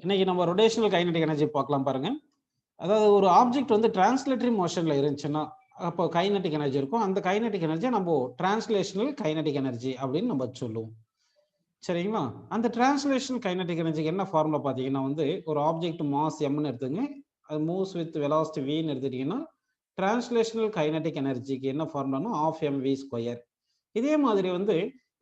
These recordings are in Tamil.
இன்னைக்கு நம்ம ரொட்டேஷனல் கைனடிக் எனர்ஜி பார்க்கலாம் பாருங்க. அதாவது ஒரு ஆப்ஜெக்ட் வந்து டிரான்ஸ்லேட்டரி மோஷன்ல இருந்துச்சுன்னா அப்போ கைனடிக் எனர்ஜி இருக்கும். அந்த கைனடிக் எனர்ஜியை நம்ம டிரான்ஸ்லேஷனல் கைனடிக் எனர்ஜி அப்படின்னு நம்ம சொல்லுவோம். சரிங்களா? அந்த டிரான்ஸ்லேஷனல் கைனடிக் எனர்ஜிக்கு என்ன ஃபார்முலா பார்த்தீங்கன்னா வந்து ஒரு ஆப்ஜெக்ட் மாஸ் எம்னு எடுத்துங்க, அது மூவ்ஸ் வித் வெலாசிட்டி வின்னு எடுத்துட்டீங்கன்னா டிரான்ஸ்லேஷனல் கைனடிக் எனர்ஜிக்கு என்ன ஃபார்முலானா ஆஃப் எம்வி ஸ்கொயர். இதே மாதிரி வந்து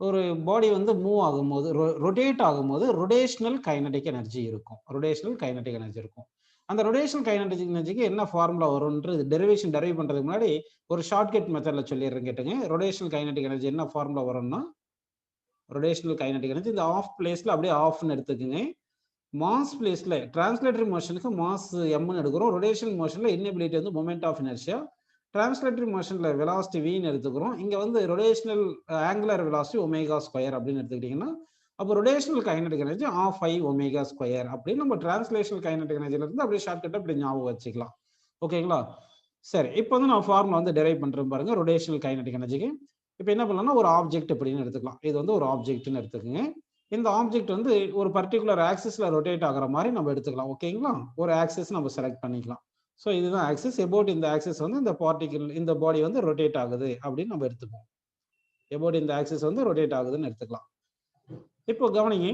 ஒரு பாடி வந்து மூவ் ஆகும்போது ரொட்டேட் ஆகும்போது ரொட்டேஷனல் கைனடிக் எனர்ஜி இருக்கும். ரொட்டேஷனல் கைனடிக் எனர்ஜி இருக்கும். அந்த ரொட்டேஷனல் கைனடிக் எனர்ஜிக்கு என்ன ஃபார்முலா வரும்ன்றது டெரிவேஷன் டெரைவ் பண்றதுக்கு முன்னாடி ஒரு ஷார்ட்கட் மெத்தட்ல சொல்லிடுறேன் கேட்டுங்க. ரொட்டேஷனல் கைனடிக் எனர்ஜி என்ன ஃபார்முலா வரும்னா ரொட்டேஷனல் கைனடிக் எனர்ஜி இந்த ஆஃப் பிளேஸ்ல அப்படியே ஆஃப்னு எடுத்துக்கோங்க. மாஸ் பிளேஸ்ல டிரான்ஸ்லேட்டரி மோஷனுக்கு மாஸ் எம்னு எடுக்கிறோம். ரொட்டேஷனல் மோஷன்ல இன்னபிலிட்டி வந்து மொமெண்ட் ஆஃப் இனர்ஷியா. டிரான்ஸ்லேட்டரி மோஷன்ல வெலாசிட்டி வின்னு எடுத்துக்கிறோம். இங்க வந்து rotational angular velocity omega square அப்படின்னு எடுத்துக்கிட்டீங்கன்னா அப்போ rotational kinetic energy half I omega square அப்படின்னு நம்ம டிரான்ஸ்லேஷனல் கைனடிக் எனர்ஜில இருந்து அப்படியே ஷார்ட்கட் அப்படி ஞாபகம் வச்சுக்கலாம். ஓகேங்களா? சரி, இப்போ வந்து நான் ஃபார்முலா வந்து டெரைவ் பண்றேன் பாருங்க ரொட்டேஷனல் கைனடிக் எனர்ஜிக்கு. இப்போ என்ன பண்ணலாம்னா ஒரு ஆப்ஜெக்ட் அப்படின்னு எடுத்துக்கலாம். இது வந்து ஒரு ஆப்ஜெக்ட்னு எடுத்துக்கோங்க. இந்த ஆப்ஜெக்ட் வந்து ஒரு பர்டிகுலர் ஆக்சிஸ்ல ரொட்டேட் ஆகிற மாதிரி நம்ம எடுத்துக்கலாம். ஓகேங்களா? ஒரு ஆக்சிஸ் நம்ம செலக்ட் பண்ணிக்கலாம். ஸோ இதுதான் ஆக்சிஸ். எபோட் இந்த ஆக்சிஸ் வந்து இந்த பார்ட்டிகல் இந்த பாடி வந்து ரொட்டேட் ஆகுது அப்படின்னு நம்ம எடுத்துப்போம். எபோட் இந்த ஆக்சிஸ் வந்து ரொட்டேட் ஆகுதுன்னு எடுத்துக்கலாம். இப்போ கவனிங்க.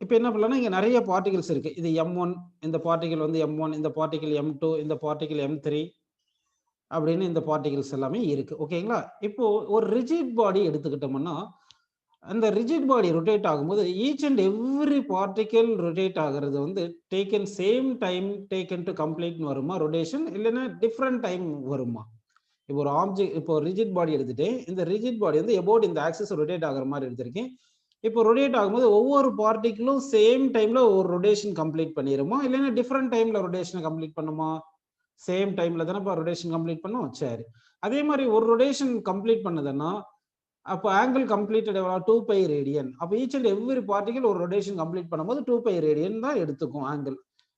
இப்போ என்ன பண்ணலாம்னா இங்க நிறைய பார்ட்டிகல்ஸ் இருக்கு. இது M1, இந்த பார்ட்டிகல் வந்து M1, இந்த பார்ட்டிகல் M2, இந்த பார்ட்டிகல் M3 அப்படின்னு இந்த பார்ட்டிகல்ஸ் எல்லாமே இருக்கு. ஓகேங்களா? இப்போ ஒரு ரிஜிட் பாடி எடுத்துக்கிட்டோம்னா அந்த ரிஜிட் பாடி ரொட்டேட் ஆகும்போது each and every particle rotate ஆகிறது வந்து taken same time taken to கம்ப்ளீட்னு வருமா ரொட்டேஷன், இல்லைன்னா டிஃப்ரெண்ட் டைம் வருமா? இப்போ ஒரு ஆப்ஜெக்ட் இப்போ ரிஜிட் பாடி எடுத்துட்டு இந்த ரிஜிட் பாடி வந்து எபோட் இந்த ஆக்சிஸ் ரொட்டேட் ஆகிற மாதிரி எடுத்திருக்கேன். இப்போ ரொட்டேட் ஆகும்போது ஒவ்வொரு பார்ட்டிகளும் சேம் டைம்ல ஒரு ரொட்டேஷன் கம்ப்ளீட் பண்ணிடுமா, இல்லைன்னா டிஃப்ரெண்ட் டைம்ல ரொட்டேஷன் கம்ப்ளீட் பண்ணுமா? சேம் டைம்ல தானே ரொட்டேஷன் கம்ப்ளீட் பண்ணும். சரி, அதே மாதிரி ஒரு ரொட்டேஷன் கம்ப்ளீட் பண்ணதுன்னா அப்போ ஆங்கிள் கம்ப்ளீட்டட் 2 பை ரேடியன். அப்போ ஈச் அண்ட் எவ்ரி பார்ட்டிகல் ஒரு ரொட்டேஷன் கம்ப்ளீட் பண்ணும்போது 2 பை ரேடியன் தான் எடுத்துக்கும் ஆங்கிள்.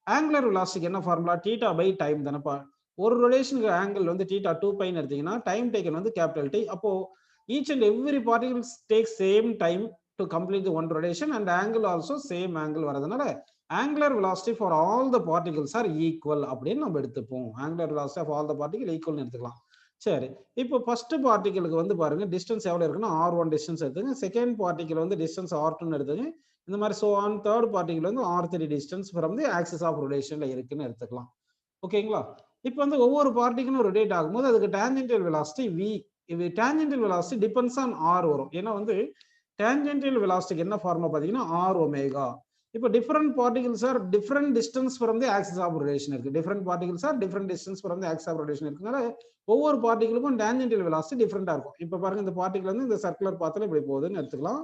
ஆங்குலர் வெலாசிட்டிக்கு என்ன ஃபார்முலா? தீட்டா பை டைம் தானப்பா. ஒரு ரொட்டேஷனுக்கு ஆங்கிள் வந்து தீட்டா 2 பைன்னு எடுத்தீங்கன்னா டைம் டேக்கன் வந்து கேபிட்டல் டி. அப்போ each and every particles take same time to complete one rotation and angle also same angle வரதுனால angular velocity for all the particles are equal அப்படின்னு நம்ம எடுத்துப்போம். Angular velocity of all the particle ஈக்குவல்னு எடுத்துக்கலாம். சரி, இப்போ ஃபர்ஸ்ட் பார்ட்டிகளுக்கு வந்து பாருங்க டிஸ்டன்ஸ் எவ்வளவு இருக்குன்னா R1 டிஸ்டன்ஸ் எடுத்துங்க. செகண்ட் பார்ட்டிகல் வந்து டிஸ்டன்ஸ் R2 எடுத்துங்க. இந்த மாதிரி சோ ஆன் தேர்ட் பார்ட்டிகல் வந்து R3 distance from the axis of ரொட்டேஷன்ல இருக்குன்னு எடுத்துக்கலாம். ஓகேங்களா? இப்போ வந்து ஒவ்வொரு பார்ட்டிகளும் ரொட்டேட் ஆகும்போது அதுக்கு டான்ஜென்ஷியல் வெலாசிட்டி v. இது tangential velocity depends on r வரும். ஏன்னா வந்து டான்ஜென்ஷியல் வெலாசிட்டிக்கு என்ன ஃபார்முலா பாத்தீங்கன்னா r ஒமேகா. இப்போ different particles are different distance from the axis of rotation இருக்கு. Different particles are different distance from the axis of rotation இருக்கனால ஒவ்வொரு பார்ட்டிகளுக்கும் டான்ஜென்ஷியல் வெலாசிட்டி டிஃபரெண்டா இருக்கும். இப்போ பாருங்க இந்த பார்ட்டிகல் வந்து இந்த சர்க்குலர் பாத்துல இப்படி போகுதுன்னு எடுத்துக்கலாம்.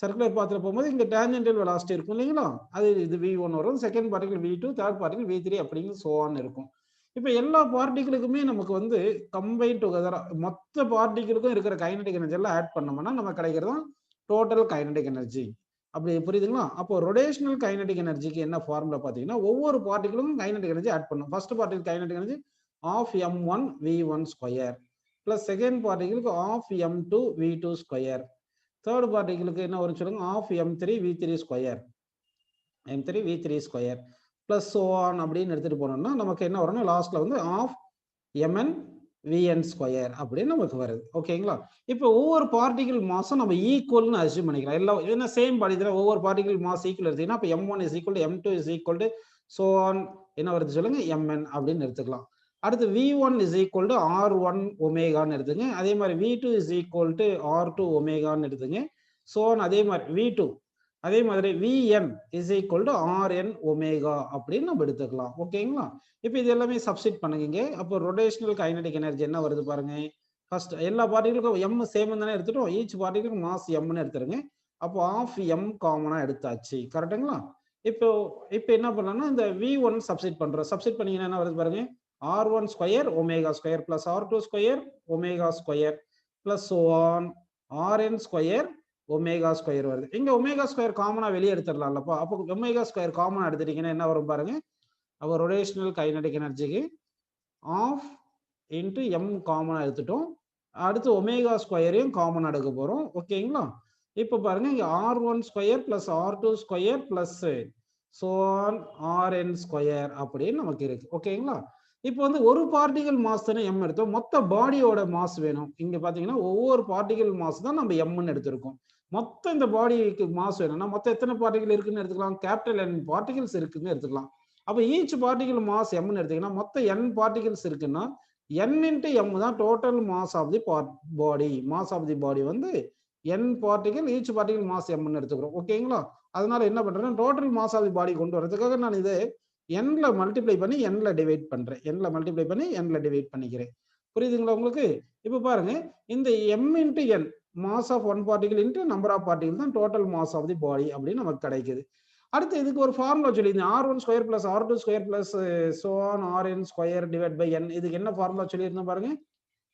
சர்க்குலர் பாத்துல போகும்போது இங்க டான்ஜென்ஷியல் வெலாசிட்டி இருக்கும் இல்லைங்களா? அது இது v1 வரும், second particle v2, third particle v3 அப்படின்னு சோ ஆன் இருக்கும். இப்போ எல்லா பார்ட்டிகளுக்குமே நமக்கு வந்து கம்பைன் டுகெதரா மொத்த பார்ட்டிகளுக்கும் இருக்கிற கைனடிக் எனர்ஜி எல்லாம் ஆட் பண்ணோம்னா நமக்கு கிடைக்கிறது டோட்டல் கைனடிக் எனர்ஜி. அப்படி புரியுதுங்களா? அப்போ ரொட்டேஷனல் கைனடிக் எனர்ஜிக்கு என்ன ஃபார்முலா பாத்தீங்கன்னா ஒவ்வொரு பார்ட்டிகளுக்கும் கைனடிக் எனர்ஜி ஆட் பண்ணும். First particle kinetic energy half m1 v1 square plus second பார்ட்டிகளுக்கு half m2 v2 square, third பார்ட்டிகளுக்கு என்ன வரும் சொல்லுங்க half m3 v3 square, m3 v3 square plus so on அப்படின்னு எடுத்துட்டு போனோம்னா நமக்கு என்ன வரும்னா லாஸ்ட்ல வந்து ஆஃப் mn vn ஸ்கொயர் அப்படின்னு நமக்கு வருது. ஓகேங்களா? இப்போ ஒவ்வொரு பார்ட்டிகல் மாஸும் நம்ம ஈக்குவல்னு அசியூம் பண்ணிக்கலாம். எல்லாம் ஏன்னா சேம் பாடி தான் ஒவ்வொரு பார்ட்டிகல் மாஸ் ஈக்குவல் எடுத்தீங்கன்னா அப்போ m1 is equal to m2 is equal to so on என்ன வருது சொல்லுங்க mn அப்படின்னு எடுத்துக்கலாம். அடுத்து v1 is equal to r1 ஒமேகான்னு எடுத்துங்க. அதே மாதிரி v2 is equal to r2 ஒமேகான்னு எடுத்துங்க. சோ ஆன் அதே மாதிரி v2 அதே மாதிரி vn is equal to rn omega அப்படின்னு நம்ம எடுத்துக்கலாம். ஓகேங்களா? இப்போ இது எல்லாமே சப்ஸ்டிட் பண்ணுங்க. அப்போ ரொட்டேஷனல் கைனடிக் எனர்ஜி என்ன வருது பாருங்க. ஃபர்ஸ்ட் எல்லா பார்ட்டிகளுக்கும் m சேம் தானே எடுத்துட்டோம். ஈச் பார்ட்டிகளுக்கு மாஸ் mன்னு எடுத்துருங்க. அப்போ ஆஃப் m காமனா எடுத்தாச்சு. கரெக்ட்டுங்களா? இப்போ இப்போ என்ன பண்ணலாம்னா இந்த v1 சப்ஸ்டிட் பண்றோம். சப்ஸ்டிட் பண்ணீங்கன்னா என்ன வருது பாருங்க r1 square omega square plus r2 square omega square plus so on rn square omega square வருது. இங்க ஒமேகா ஸ்கொயர் காமனா வெளியே எடுத்துடலாம்லப்பா. அப்போ ஒமேகா ஸ்கொயர் காமனா எடுத்துட்டீங்கன்னா என்ன வரும் பாருங்க. அப்போ ரொட்டேஷனல் கைனடிக் எனர்ஜிக்கு ஆஃப் இன்ட்டு m காமனா எடுத்துட்டோம். அடுத்து ஒமேகா ஸ்கொயரையும் காமனா எடுக்க போறோம். ஓகேங்களா? இப்போ பாருங்க இங்க r1 square plus r2 square plus so on rn square அப்படின்னு நமக்கு இருக்கு. ஓகேங்களா? இப்போ வந்து ஒரு பார்ட்டிகல் மாஸ் தானே m எடுத்தோம். மொத்த பாடியோட மாஸ் வேணும். இங்க பாத்தீங்கன்னா ஒவ்வொரு பார்ட்டிகல் மாஸ் தான் நம்ம mன்னு எடுத்திருக்கோம். மொத்த இந்த பாடிக்கு மாஸ் வேணும்னா மொத்தம் எத்தனை பார்ட்டிகல் இருக்குன்னு எடுத்துக்கலாம்? கேபிட்டல் N பார்ட்டிகல்ஸ் இருக்குன்னு எடுத்துக்கலாம். அப்ப ஈச் பார்ட்டிகல் மாஸ் mன்னு எடுத்தீங்கன்னா மொத்த n பார்ட்டிகல்ஸ் இருக்குன்னா n into m தான் total mass of the body. Mass of the body வந்து n particle, each particle mass mன்னு எடுத்துக்கிறோம். ஓகேங்களா? அதனால என்ன பண்றேன், total mass of the body கொண்டு வரதுக்காக நான் இதை n-ல மல்டிப்ளை பண்ணி n-ல டிவைட் பண்றேன். n-ல மல்டிப்ளை பண்ணி n-ல டிவைட் பண்ணிக்கிறேன். புரியுதுங்களா உங்களுக்கு? இப்போ பாருங்க இந்த m into n mass of one particle into number of particle தான் total mass of the body அப்படின்னு நமக்கு கிடைக்குது. அடுத்து இதுக்கு ஒரு ஃபார்முலா சொல்லியிருந்தேன். r1 square plus r2 square plus so on rn square divide by n. இதுக்கு என்ன ஃபார்முலா சொல்லியிருந்தேன் பாருங்க.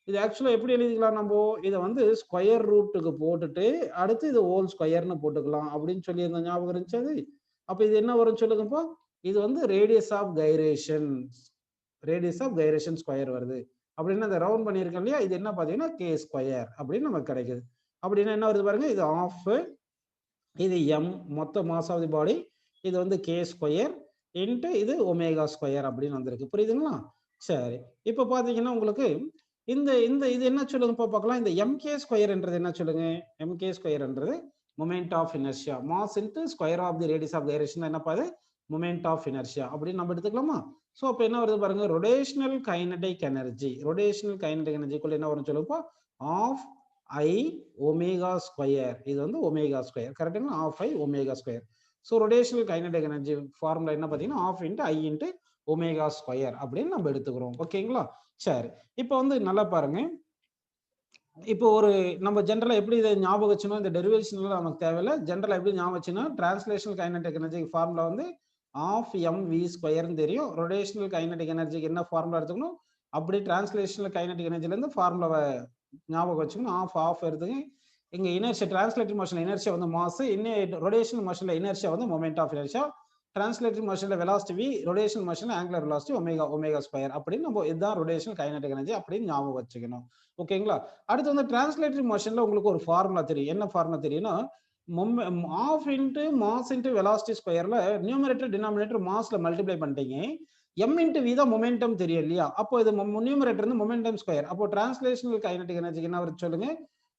இது ஆக்சுவலா எப்படி எழுதிக்கலாம், நம்ம இதை வந்து ஸ்கொயர் ரூட்டுக்கு போட்டுட்டு அடுத்து இது ஹோல் ஸ்கொயர்னு போட்டுக்கலாம் அப்படின்னு சொல்லியிருந்த ஞாபகம் இருந்துச்சு அது. அப்ப இது என்ன வரும் சொல்லுங்கப்பா? இது வந்து ரேடியஸ் ஆஃப் கைரேஷன் ஸ்கொயர் வருது அப்படின்னு அந்த ரவுண்ட் பண்ணியிருக்கேன் இல்லையா? இது என்ன பாத்தீங்கன்னா கே ஸ்கொயர் அப்படின்னு நமக்கு கிடைக்குது. அப்படின்னா என்ன வருது பாருங்க, இது ஆஃப், இது எம் மொத்த மாஸ் ஆஃப் தி பாடி, இது வந்து கே ஸ்கொயர் இன்ட்டு இது ஒமேகா ஸ்கொயர் அப்படின்னு வந்திருக்கு. புரியுதுங்களா? சரி, இப்போ பாத்தீங்கன்னா உங்களுக்கு இந்த இந்த இது என்ன சொல்லுங்க பார்க்கலாம். இந்த mk ஸ்கொயர் என்றது என்ன சொல்லுங்க? mk ஸ்கொயர் என்றது moment of inertia, mass into square of the radius of gyration என்னப்பா அது? மொமெண்ட் ஆஃப் இனர்ஷியா அப்படின்னு நம்ம எடுத்துக்கலாமா? சோ அப்ப என்ன வருது பாருங்க, rotational kinetic energy. Rotational kinetic எனர்ஜிக்குள்ள என்ன வரும் சொல்லுப்பா? Half i omega square. இது வந்து ஒமேகா ஸ்கொயர், கரெக்ட்டுங்களா? Half i omega square. So rotational kinetic energy formula என்ன பார்த்தீங்கன்னா half into I into omega square அப்படின்னு நம்ம எடுத்துக்கிறோம். ஓகேங்களா? சரி, இப்போ வந்து நல்லா பாருங்க. இப்போ ஒரு நம்ம ஜென்ரலா எப்படி இதை ஞாபகம் வச்சுக்கணும், இந்த டெரிவேஷன்ல நமக்கு தேவையில்லை. ஜென்ரலா எப்படி ஞாபகம் வச்சுக்கணும், டிரான்ஸ்லேஷனல் கைனடிக் எனர்ஜி ஃபார்முலா வந்து ஆஃப் எம் வி ஸ்கொயர்னு தெரியும். ரொட்டேஷனல் கைனடிக் எனர்ஜிக்கு என்ன ஃபார்முலா எடுத்துக்கணும், அப்படி டிரான்ஸ்லேஷனல் கைனடிக் எனர்ஜில இருந்து ஃபார்முலாவை ஞாபகம் வச்சுக்கணும். ஆஃப் எடுத்துங்க. இங்க இனர்ஷியா, டிரான்ஸ்லேட்டரி மோஷன்ல இனர்ஷியா வந்து மாஸ், இன்னும் ரொட்டேஷனல் மோஷன்ல இனர்ஷியா வந்து மொமெண்ட் ஆஃப் இனர்ஷியா, டிரான்ஸ்லேட்டரி மோஷன்ல வெலாசிட்டி v, ரொட்டேஷனல் மோஷன்ல ஆங்குலர் வெலாசிட்டி ஒமேகா ஸ்கொயர் அப்படின்னு நம்ம இதுதான் ரொட்டேஷனல் கைனடிக் எனர்ஜி அப்படின்னு ஞாபகம் வச்சுக்கணும். ஓகேங்களா? அடுத்து வந்து டிரான்ஸ்லேட்டரி மோஷன்ல உங்களுக்கு ஒரு ஃபார்முலா தெரியும். என்ன ஃபார்முலா தெரியும்னா, half into mass into velocity ஸ்கொயர்ல நியூமரேட்டர் டினாமினேட்டர் மாஸ்ல மல்டிப்ளை பண்ணிட்டீங்க. m இன்ட்டு v தான் மொமெண்டம் தெரியும் இல்லையா? அப்போ இது நியூமரேட்டர் வந்து மொமெண்டம் ஸ்கொயர். அப்போ டிரான்ஸ்லேஷனல் கைனடிக் எனர்ஜிக்கு என்ன வருது சொல்லுங்க?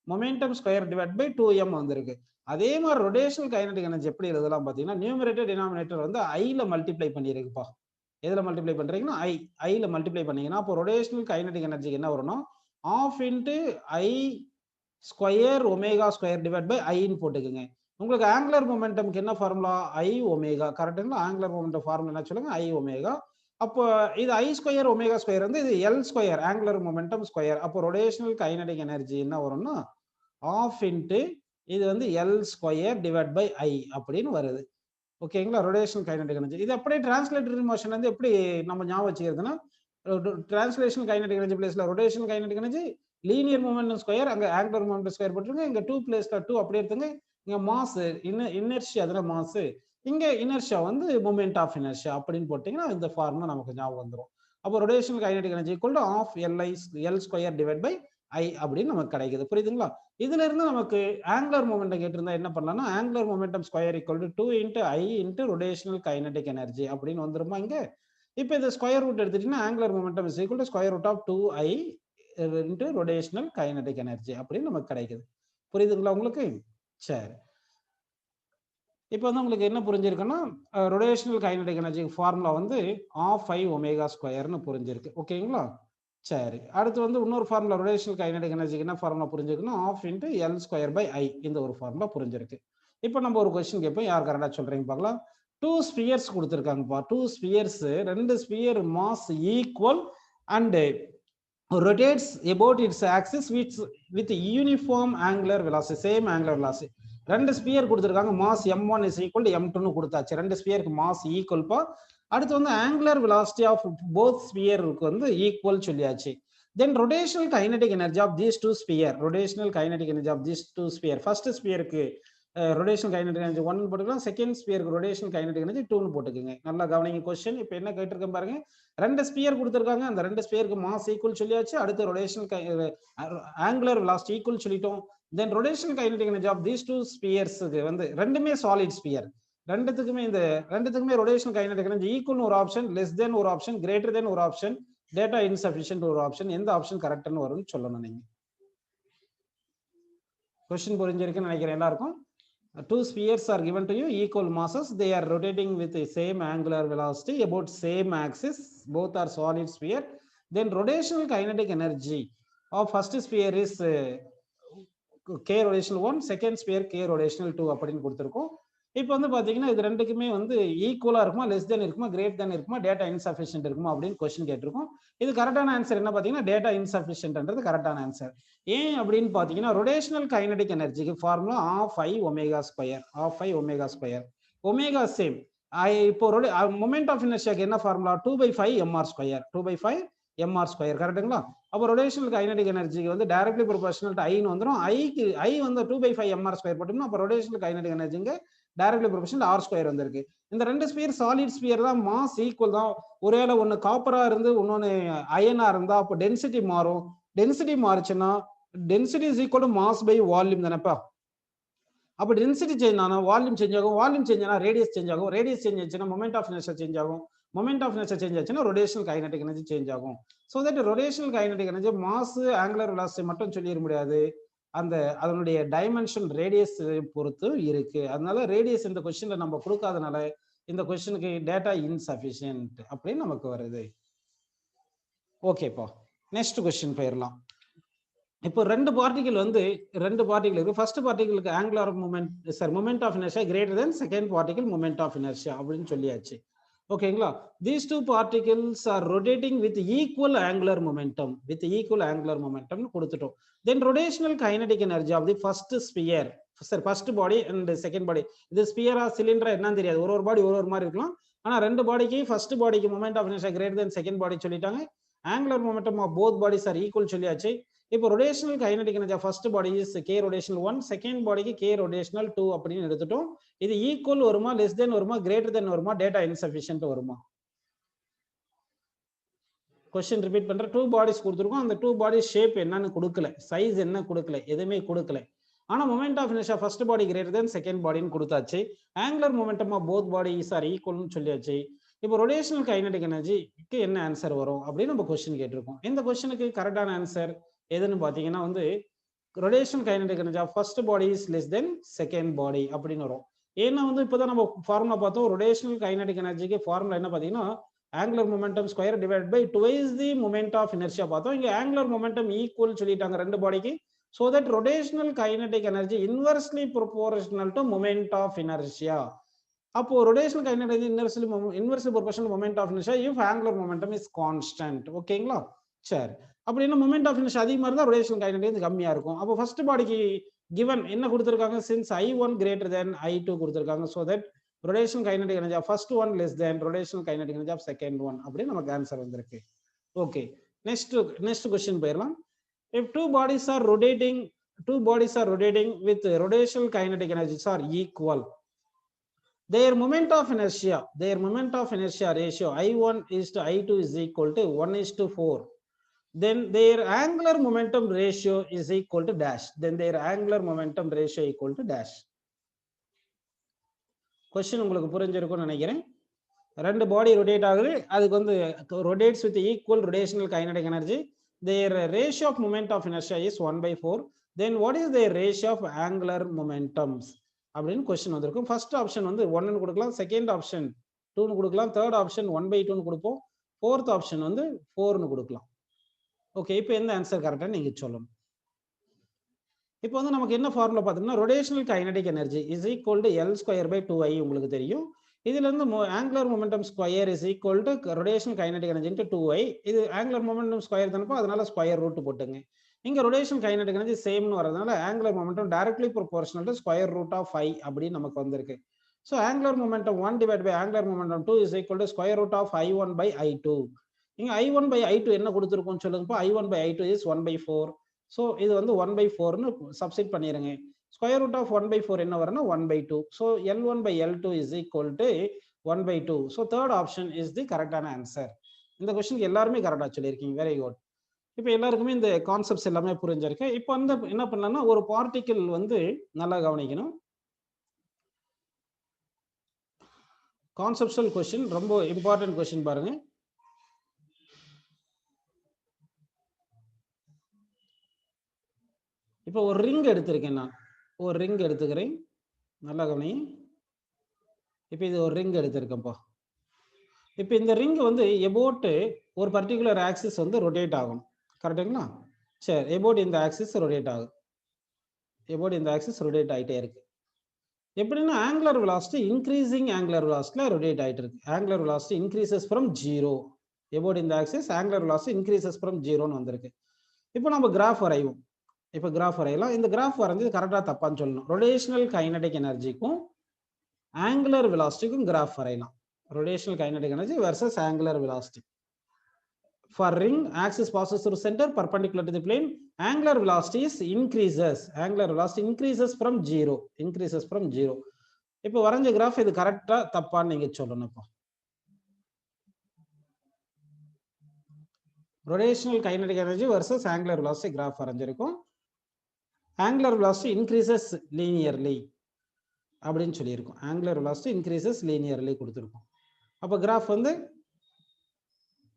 Momentum square divide by 2m வந்திருக்கு. அதே மாதிரி ரொட்டேஷனல் கைனடிக் எனர்ஜி எப்படி எழுதலாம் பாத்தீங்கன்னா, நியூமரேட்டர் டினாமினேட்டர் வந்து ஐல மல்டிப்ளை பண்ணிருக்குப்பா. எதுல மல்டிப்ளை பண்றீங்கன்னா ஐல மல்டிப்ளை பண்ணீங்கன்னா அப்போ ரொட்டேஷனல் கைனடிக் எனர்ஜிக்கு என்ன வரும்னா half into I square omega square divide by ஐன்னு போட்டுக்குங்க. உங்களுக்கு ஆங்குலர் மொமெண்டம்க்கு என்ன ஃபார்முலா? ஐ ஒமேகா, கரெக்டுங்களா? ஆங்குலர் மொமெண்டம் ஃபார்முலா என்ன சொல்லுங்க? I omega. அப்போ இது ஐ ஸ்கொயர் ஒமேகா ஸ்கொயர் வந்து இது L square, angular momentum square. அப்போ ரொட்டேஷனல் கைனடிக் எனர்ஜி என்ன வரும்னா ஆஃப் இன்ட்டு இது வந்து L square divide by I அப்படின்னு வருது. ஓகேங்களா? Rotational kinetic energy. இது அப்படியே டிரான்ஸ்லேட்டரி மோஷன் வந்து எப்படி நம்ம ஞாபகம் வச்சுக்கிறதுனா, டிரான்ஸ்லேஷனல் கைனடிக் எனர்ஜி பிளேஸ்ல rotational kinetic energy linear momentum square, அங்க ஆங்குலர் மொமெண்டம் ஸ்கொயர் போட்டுருங்க. இங்க 2 பிளேஸ்ல 2 அப்படியே எடுத்துங்க. இங்க மாஸ் இனர்ஷியா, அதுல மாஸ், இங்க இனர்ஷியா வந்து மொமெண்ட் ஆஃப் இனர்ஷியா அப்படின்னு போட்டீங்கன்னா இந்த ஃபார்முலா நமக்கு ஞாபகம் வந்துடும். அப்போ rotational kinetic energy equal to half L square divide by I அப்படின்னு நமக்கு கிடைக்குது. புரியுதுங்களா? இதுல இருந்து நமக்கு ஆங்குலர் மொமெண்டம் கேட்டிருந்தா என்ன பண்ணலாம்னா, angular momentum square equal to 2 into I into rotational kinetic energy அப்படின்னு வந்துருமா இங்க? இப்போ இந்த ஸ்கொயர் ரூட் எடுத்துட்டீங்கன்னா angular momentum is equal to square root of 2i into rotational kinetic energy அப்படின்னு நமக்கு கிடைக்குது. புரியுதுங்களா உங்களுக்கு? சரி, இப்போ வந்து உங்களுக்கு என்ன புரிஞ்சிருக்குன்னா, ரொட்டேஷனல் கைனடிக் எனர்ஜி ஃபார்முலா வந்து ஆஃப் ஐ ஒமேகா ஸ்கொயர்னு புரிஞ்சிருக்கு. ஓகேங்களா? சரி, அடுத்து வந்து இன்னொரு ஃபார்முலா ரொட்டேஷனல் கைனடிக் எனர்ஜிக்கு என்ன ஃபார்முலா புரிஞ்சிருக்குன்னா half into L square by I, இந்த ஒரு ஃபார்முலா புரிஞ்சிருக்கு. இப்போ நம்ம ஒரு கொஸ்டின் கேட்போம், யார் கரெக்டாக சொல்றீங்க பார்க்கலாம். 2 ஸ்பியர்ஸ் கொடுத்துருக்காங்கப்பா. 2 spheres, 2 sphere mass equal and rotates about its axis with uniform angular velocity, same angular velocity. ரெண்டு ஸ்பியர் கொடுத்துருக்காங்க, mass m1 is equal to m2 கொடுத்தாச்சு. ரெண்டு ஸ்பியருக்கு மாஸ் ஈக்குவல் பா. அடுத்து வந்து ஆங்குலர் வெலாசிட்டி ஆஃப் போத் ஸ்பியருக்கு வந்து ஈக்குவல் சொல்லியாச்சு. Then rotational kinetic energy of these two sphere, rotational kinetic energy of these two sphere, first ஸ்பியருக்கு ரொட்டேஷனல் கைனடிக் எனர்ஜி 1 போட்டுக்கலாம், செகண்ட் ஸ்பியருக்கு ரொட்டேஷனல் கைனடிக் எனர்ஜி 2 போட்டுக்கோங்க. நல்லா கவனிங்க கொஸ்டின். இப்போ என்ன கேட்டிருக்கேன் பாருங்க, ரெண்டு ஸ்பியர் கொடுத்துருக்காங்க, அந்த ரெண்டு ஸ்பியருக்கு மாஸ் ஈக்குவல் சொல்லியாச்சு. அடுத்து ரொட்டேஷனல் ஆங்குலர் வெலாசிட்டி ஈக்குவல் சொல்லிட்டோம். Then rotational kinetic energy of these two spheres வந்து ரெண்டுமே solid sphere. ரெண்டுத்துக்குமே rotational kinetic energy equal ஒரு ஆப்ஷன், less than ஒரு ஆப்ஷன், greater than ஒரு ஆப்ஷன், data insufficient ஒரு ஆப்ஷன். எந்த ஆப்ஷன் கரெக்ட்னு வரும்னு சொல்லணும் நீங்க. क्वेश्चन புரிஞ்சிருக்குன்னு நினைக்கிறேன் எல்லாருக்கும். Two spheres are given to you, equal masses, they are rotating with the same angular velocity about same axis, both are solid sphere. Then rotational kinetic energy of first sphere is k rotational 1, second sphere k rotational 2 அப்படின்னு கொடுத்திருக்கோம். இப்போ வந்து பாத்தீங்கன்னா இது ரெண்டுக்குமே வந்து ஈக்குவலா இருக்குமா, லெஸ் தென் இருக்குமா, கிரேட் தென் இருக்குமா, டேட்டா இன்சஃபிஷியன்ட் இருக்குமா அப்படின்னு क्वेश्चन கேட்டிருக்கோம். இது கரெக்டான ஆன்சர் என்ன பாத்தீங்கன்னா டேட்டா இன்சஃபிஷியன்ட்ன்றது கரெக்டான ஆன்சர். ஏன் அப்படின்னு பாத்தீங்கன்னா ரொட்டேஷனல் கைனடிக் எனர்ஜிக்கு formula half I omega square, half I omega square, omega same. இப்போ மொமெண்ட் ஆஃப் இனர்ஷியாக்கு என்ன formula 2/5 mr square, 2/5 mr square கரெக்ட்டுங்களா? அப்போ ரொட்டேஷனல் கைனடிக் எனர்ஜிக்கு வந்து டைரக்ட்லி ப்ரொபோர்ஷனல் டு ஐன்னு வந்துடும். ஐக்கு ஐ வந்து 2/5 mr ஸ்கொயர் போட்டோம்னா அப்போ ரொட்டேஷனல் கைனடிக் எனர்ஜிங்க டைரக்ட்லி ப்ரொபோர்ஷனல் ஆர் ஸ்கொயர் வந்திருக்கு. இந்த ரெண்டு ஸ்பியர் சாலிட் ஸ்பியர் தான், மாஸ் ஈக்குவல் தான். ஒருவேளை ஒன்னு காப்பரா இருந்து இன்னொன்னு அயனா இருந்தா அப்போ டென்சிட்டி மாறும். டென்சிட்டி மாறுச்சுன்னா density is equal to mass by volume தானேப்பா. அப்போ டென்சிட்டி சேஞ்ச் ஆனா வால்யூம் சேஞ்ச் ஆகும், வால்யூம் சேஞ்ச் ஆனா ரேடியஸ் சேஞ்ச் ஆகும், ரேடியஸ் சேஞ்ச் ஆச்சுன்னா மொமெண்ட் ஆஃப் இனர்ஷியா சேஞ்ச் ஆகும், மொமெண்ட் ஆஃப் இனர்ஷியா சேஞ்ச் ஆச்சுன்னா ரொட்டேஷனல் கைனடிக் எனர்ஜி சேஞ்ச் ஆகும். So that rotational kinetic energy mass angular velocity மட்டும் சொல்லிட முடியாது, அந்த அதனுடைய டைமென்ஷன் ரேடியஸ் பொறுத்து இருக்கு. அதனால ரேடியஸ் இந்த கொஸ்டின்ல நம்ம கொடுக்காதனால இந்த கொஸ்டினுக்கு டேட்டா இன்சஃபிஷியன்ட் அப்படின்னு நமக்கு வருது. ஓகேப்பா, நெக்ஸ்ட் கொஸ்டின் போயிடலாம். இப்போ ரெண்டு பார்ட்டிகல் இருக்கு. ஃபர்ஸ்ட் பார்ட்டிகளுக்கு angular moment sir moment of inertia greater than second particle moment of inertia அப்படின்னு சொல்லியாச்சு. ஓகேங்களா? These two particles are rotating with equal angular momentum, கொடுத்துட்டோம். Then rotational kinetic energy of the first sphere, first body and second body. இது ஸ்பியர் ஆ சிலிண்டரா என்னன்னு தெரியாது, ஒரு பாடி ஒரு மாதிரி இருக்கலாம். ஆனா ரெண்டு பாடிக்கு ஃபர்ஸ்ட் பாடிக்கு moment of inertia greater than second body சொல்லிட்டாங்க. Angular momentum of both bodies are equal சொல்லியாச்சு. இப்போ rotational kinetic energy first body is k rotational 1, second பாடிக்கு k rotational 2 அப்படின்னு எடுத்துட்டோம். இது ஈக்குவல் வருமா, லெஸ் தென் வருமா, கிரேட்டர் தென் வருமா, டேட்டா இன்சஃபிஷியன்ட் வருமா? क्वेश्चन ரிப்பீட் பண்றேன். டூ பாடிஸ் கொடுத்துருக்கோம், அந்த டூ பாடி ஷேப் என்னன்னு கொடுக்கல, சைஸ் என்ன கொடுக்கல, எதுவுமே கொடுக்கல. ஆனா moment of inertia first body greater than second பாடின்னு கொடுத்தாச்சு. Angular momentum of both bodies are ஈக்குவல்னு சொல்லியாச்சு. இப்போ ரொட்டேஷனல் கைனடிக் எனர்ஜிக்கு என்ன ஆன்சர் வரும் அப்படின்னு நம்ம கொஸ்டின் கேட்டிருக்கோம். இந்த கொஸ்டினுக்கு கரெக்டான ஆன்சர் எதுன்னு பாத்தீங்கன்னா வந்து rotational kinetic energy of first body is less then second body அப்படின்னு வரும். ஏன்னா வந்து இப்போதான் நம்ம ஃபார்முலா பார்த்தோம். ரொட்டேஷனல் கைனடிக் எனர்ஜிக்கு ஃபார்முலா என்ன பாத்தீங்கன்னா angular momentum square divide by twice the moment of inertia பார்த்தோம். இங்க ஆங்குலர் மொமெண்டம் ஈக்குவல் சொல்லிட்டாங்க ரெண்டு பாடிக்கு. so that rotational kinetic energy inversely proportional to moment of inertia. அப்போ rotational kinetic energy inversely proportional to moment of inertia if angular momentum is constant. ஓகேங்களா? சரி, அப்படின்னா moment of inertia அதிகமா இருந்தா rotational kinetic energy கம்மியா இருக்கும். அப்போ ஃபர்ஸ்ட் பாடிக்கு given என்ன கொடுத்திருக்காங்க, since I1 greater than I2 கொடுத்திருக்காங்க, so that rotational kinetic energy of first one less than rotational kinetic energy of second one அப்படி நமக்கு ஆன்சர் வந்திருக்கு. ஓகே, நெக்ஸ்ட் क्वेश्चन போயிடலாம். If two bodies are rotating with rotational kinetic energies are equal, their moment of inertia ratio I1 is to I2 is equal to 1:4. Then their angular momentum ratio is equal to dash. Question உங்களுக்கு புரிஞ்சிருக்கும்னு நினைக்கிறேன். ரெண்டு பாடி ரொட்டேட் ஆகுது, அதுக்கு வந்து rotates with equal rotational kinetic energy. Their ratio of moment of inertia is 1/4. Then what is their ratio of angular momentums அப்படின்னு क्वेश्चन வந்திருக்கும். ஃபர்ஸ்ட் ஆப்ஷன் வந்து 1 ன்னு கொடுக்கலாம், செகண்ட் ஆப்ஷன் 2 ன்னு கொடுக்கலாம், தேர்ட் ஆப்ஷன் 1/2 ன்னு கொடுப்போம், ஃபோர்த் ஆப்ஷன் வந்து 4 ன்னு கொடுக்கலாம். ஓகே, இப்போ எந்த ஆன்சர் கரெக்டாக நீங்க சொல்லணும். இப்போ வந்து நமக்கு என்ன ஃபார்முலா பார்த்தோம்னா rotational kinetic energy is equal to L square by 2I உங்களுக்கு தெரியும். இதுல இருந்து angular momentum square is equal to rotational kinetic energy into 2I. இது ஆங்குலர் மொமெண்டம் ஸ்கொயர் தானப்போ, அதனால ஸ்கொயர் ரூட் போட்டுங்க. இங்க ரொட்டேஷனல் கைனடிக் எனர்ஜி சேம்னு வரதுனால angular momentum directly proportional to square root of I அப்படின்னு நமக்கு வந்திருக்கு. So angular momentum 1 divide by angular momentum 2 is equal to square root of I1 by I2. இங்க I1 பை I2 என்ன கொடுத்துருக்கோம்னு சொல்லுங்கப்போ, I1 by I2 is 1/4. So இது வந்து 1/4ன்னு சப்ஸ்டிட் பண்ணிடுங்க. ஸ்கொயர் ரூட் ஆஃப் 1/4 என்ன வரும்னா 1/2. So L1 by L2 is equal to 1/2. So third option is the கரெக்டான ஆன்சர். இந்த கொஸ்டினுக்கு எல்லாருமே கரெக்டாக சொல்லியிருக்கீங்க, வெரி குட். இப்போ எல்லாருக்குமே இந்த கான்செப்ட்ஸ் எல்லாமே புரிஞ்சிருக்கு. இப்போ வந்து என்ன பண்ணலாம்னா ஒரு பார்ட்டிகிள் வந்து நல்லா கவனிக்கணும். கான்செப்சுவல் கொஸ்டின் ரொம்ப இம்பார்ட்டன்ட் கொஸ்டின் பாருங்க. இப்போ ஒரு ரிங் எடுத்திருக்கேன் நான். ஒரு ரிங் எடுத்துக்கிறேன். நல்லா கவனி. இப்போ இது ஒரு ரிங் எடுத்திருக்கேன்ப்பா. இப்போ இந்த ரிங் வந்து எபோட் ஒரு பர்டிகுலர் ஆக்சிஸ் வந்து ரொட்டேட் ஆகும். கரெக்டுங்களா? சரி, எபோட் இந்த ஆக்சிஸ் ரொட்டேட் ஆகுது. எபோட் இந்த ஆக்சிஸ் ரொட்டேட் ஆகிட்டே இருக்கு. எப்படின்னா ஆங்குலர் வெலாசிட்டி இன்க்ரீசிங் ஆங்குலர் வெலாசிட்டில ரொட்டேட் ஆகிட்டு இருக்கு. Angular velocity increases from 0. About இந்த axis angular velocity increases from 0ன்னு வந்திருக்கு. இப்போ நம்ம கிராஃப் வரைவோம். இப்போ கிராஃப் வரையலாம். இந்த கிராஃப் வரைஞ்சது கரெக்டாக தப்பான்னு சொல்லணும். ரொட்டேஷனல் கைனடிக் எனர்ஜிக்கும் ஆங்குலர் வெலாசிட்டிக்கும் கிராஃப் வரையலாம். Rotational kinetic energy versus angular velocity. For ring, axis passes through center perpendicular to the plane. Angular velocity is increases. Angular velocity increases from 0. Increases from 0. இப்போ வரைஞ்ச கிராஃப் இது கரெக்டா தப்பான்னு நீங்க சொல்லணும். இப்போ rotational kinetic energy versus angular velocity graph வரைஞ்சிருக்கும். ஆங்குலர் வெலாசிட்டி இன்க்ரீசஸ் லீனியர்லி அப்படின்னு சொல்லியிருக்கும். ஆங்குலர் வெலாசிட்டி இன்க்ரீசஸ் லீனியர்லி கொடுத்துருக்கோம். அப்போ கிராஃப் வந்து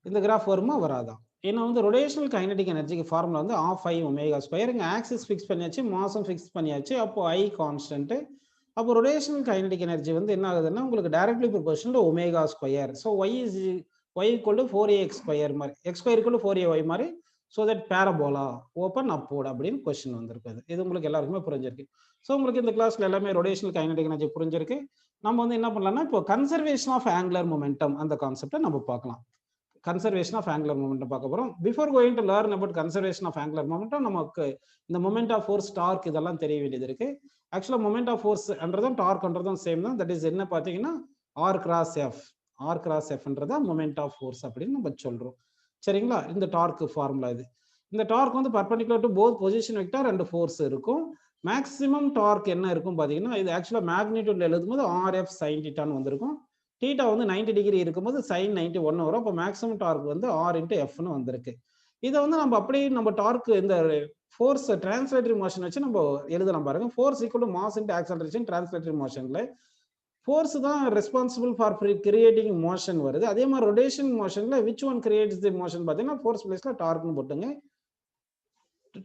இந்த கிராஃப் வருமா வராதா? ஏன்னா வந்து ரொட்டேஷனல் கைனடிக் எனர்ஜிக்கு ஃபார்முலா வந்து ½ ω². இங்கே ஆக்சிஸ் ஃபிக்ஸ் பண்ணியாச்சு, மாசம் ஃபிக்ஸ் பண்ணியாச்சு. அப்போ I கான்ஸ்டன்ட். அப்போ ரொட்டேஷனல் கைனடிக் எனர்ஜி வந்து என்ன ஆகுதுன்னா உங்களுக்கு directly proportional ω². So y = 4ax² மாதிரி, x² = 4ay மாதிரி. So that parabola open upward அப்படின்னு கொஸ்டின் வந்திருக்குது. இது உங்களுக்கு எல்லாருக்குமே புரிஞ்சிருக்கு. ஸோ உங்களுக்கு இந்த கிளாஸ்ல எல்லாமே ரொட்டேஷனல் கைனடிக் எனர்ஜி புரிஞ்சிருக்கு. நம்ம வந்து என்ன பண்ணலாம்னா இப்போ கன்சர்வேஷன் ஆஃப் ஆங்குலர் மொமெண்டம் அந்த கான்செப்டை நம்ம பார்க்கலாம். கன்சர்வேஷன் ஆஃப் ஆங்குலர் மொமெண்டம் பார்க்க போறோம். Before going to learn about conservation of angular momentum நமக்கு இந்த மொமெண்ட் ஆஃப் ஃபோர்ஸ், டார்க் இதெல்லாம் தெரிய வேண்டியது இருக்கு. ஆக்சுவலா மொமெண்ட் ஆஃப் ஃபோர்ஸ் என்றதும் டார்க் என்றதும் சேம் தான். தட் இஸ் என்ன பார்த்தீங்கன்னா R cross F. R cross F என்றதா மொமெண்ட் ஆஃப் ஃபோர்ஸ் அப்படின்னு நம்ம சொல்றோம். சரிங்களா? இந்த டார்க் ஃபார்முலா இது. இந்த டார்க் வந்து perpendicular to both position vector and force இருக்கும். மேக்ஸிமம் டார்க் என்ன இருக்கும் பார்த்தீங்கன்னா இது ஆக்சுவலா மேக்னிடியூட்ல எழுதும்போது RF sin θ வந்திருக்கும். தீட்டா வந்து 90 டிகிரி இருக்கும்போது சைன் 91 வரும். அப்போ மேக்ஸிமம் டார்க் வந்து R × Fன்னு வந்திருக்கு. இதை வந்து நம்ம அப்படியே நம்ம டார்க் இந்த ஃபோர்ஸ் டிரான்ஸ்லேட்டரி மோஷன் வச்சு நம்ம எழுதலாம் பாருங்க. Force equal to mass × acceleration translatory மோஷன்ல ஃபோர்ஸ் தான் ரெஸ்பான்சிபிள் ஃபார் கிரியேட்டிங் மோஷன் வருது. அதே மாதிரி ரொட்டேஷன் மோஷன்ல which one creates the motion பார்த்தீங்கன்னா ஃபோர்ஸ் பிளேஸ்ல டார்க்னு போட்டுங்க.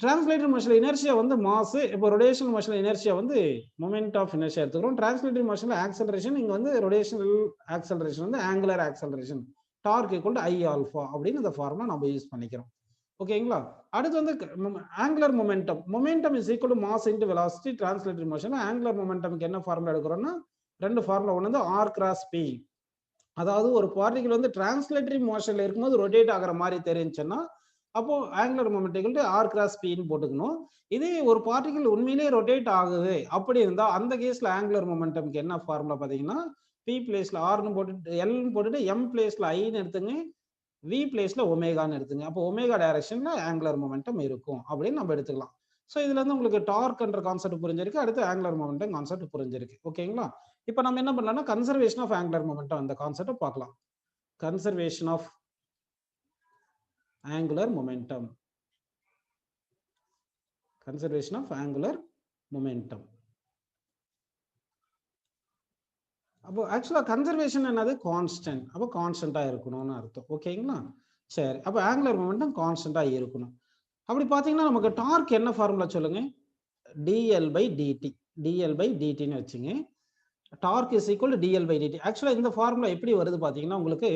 டிரான்ஸ்லேட்டரி மோஷன்ல இனர்ஷியா வந்து மாஸ். இப்போ ரொட்டேஷனல் மோஷன்ல இனர்ஷியா வந்து மொமெண்ட் ஆஃப் இனர்ஷியா எடுத்துக்கிறோம். டிரான்ஸ்லேட்டரி மோஷன்ல ஆக்சலரேஷன், இங்க வந்து ரொட்டேஷனல் ஆக்சலரேஷன் வந்து angular acceleration. Torque equal to I∝ அப்படின்னு இந்த ஃபார்முலா நம்ம யூஸ் பண்ணிக்கிறோம். ஓகேங்களா? அடுத்து வந்து angular momentum. Momentum is equal to mass × velocity. Translatory மோஷன்ல ஆங்குலர் மொமெண்டம்க்கு என்ன ஃபார்முலா எடுக்கிறோம்னா ரெண்டு ஃபார்முலா. ஒன்று வந்து R cross P. அதாவது ஒரு பார்ட்டிகிள் வந்து டிரான்ஸ்லேட்டரி மோஷன்ல இருக்கும்போது ரொட்டேட் ஆகிற மாதிரி தெரிஞ்சுன்னா அப்போ angular moment R cross P ன்னு போட்டுக்கணும். இதே ஒரு பார்ட்டிகிள் உண்மையிலேயே ரொட்டேட் ஆகுது அப்படி இருந்தா அந்த கேஸ்ல ஆங்குலர் மொமெண்டம்க்கு என்ன ஃபார்முலா பார்த்தீங்கன்னா P பிளேஸ்ல Rன்னு போட்டுட்டு Lன்னு போட்டுட்டு M பிளேஸ்ல Iன்னு எடுத்துங்க, V பிளேஸ்ல ஒமேகான்னு எடுத்துங்க. அப்போ ஒமேகா டைரக்ஷன்ல ஆங்குலர் மொமெண்டம் இருக்கும் அப்படின்னு நம்ம எடுத்துக்கலாம். ஸோ இதுல இருந்து உங்களுக்கு டார்க் என்ற கான்செப்ட் புரிஞ்சிருக்கு. அடுத்து ஆங்குலர் மொமெண்டம் கான்செப்ட் புரிஞ்சிருக்கு. ஓகேங்களா? இப்போ நம்ம என்ன பண்ணலாம்னா கன்சர்வேஷன் ஆஃப் ஆங்குலர் மொமெண்டம் அந்த கான்செப்டை பார்க்கலாம். Conservation of angular momentum. Conservation of angular momentum. அப்போ ஆக்சுவலா கன்சர்வேஷன் என்னது? கான்ஸ்டன்ட். அப்போ கான்ஸ்டன்டா இருக்கணும்னு அர்த்தம். ஓகேங்களா? சரி, அப்போ ஆங்குலர் மொமெண்டம் கான்ஸ்டன்டா இருக்கணும். அப்படி பார்த்தீங்கன்னா நமக்கு டார்க் என்ன ஃபார்முலா சொல்லுங்க? dl/dt. dl/dtன்னு வச்சுங்க. Torque is equal to dl/dt. ஆக்சுவலா இந்த ஃபார்முலா எப்படி வருது பார்த்தீங்கன்னா உங்களுக்கு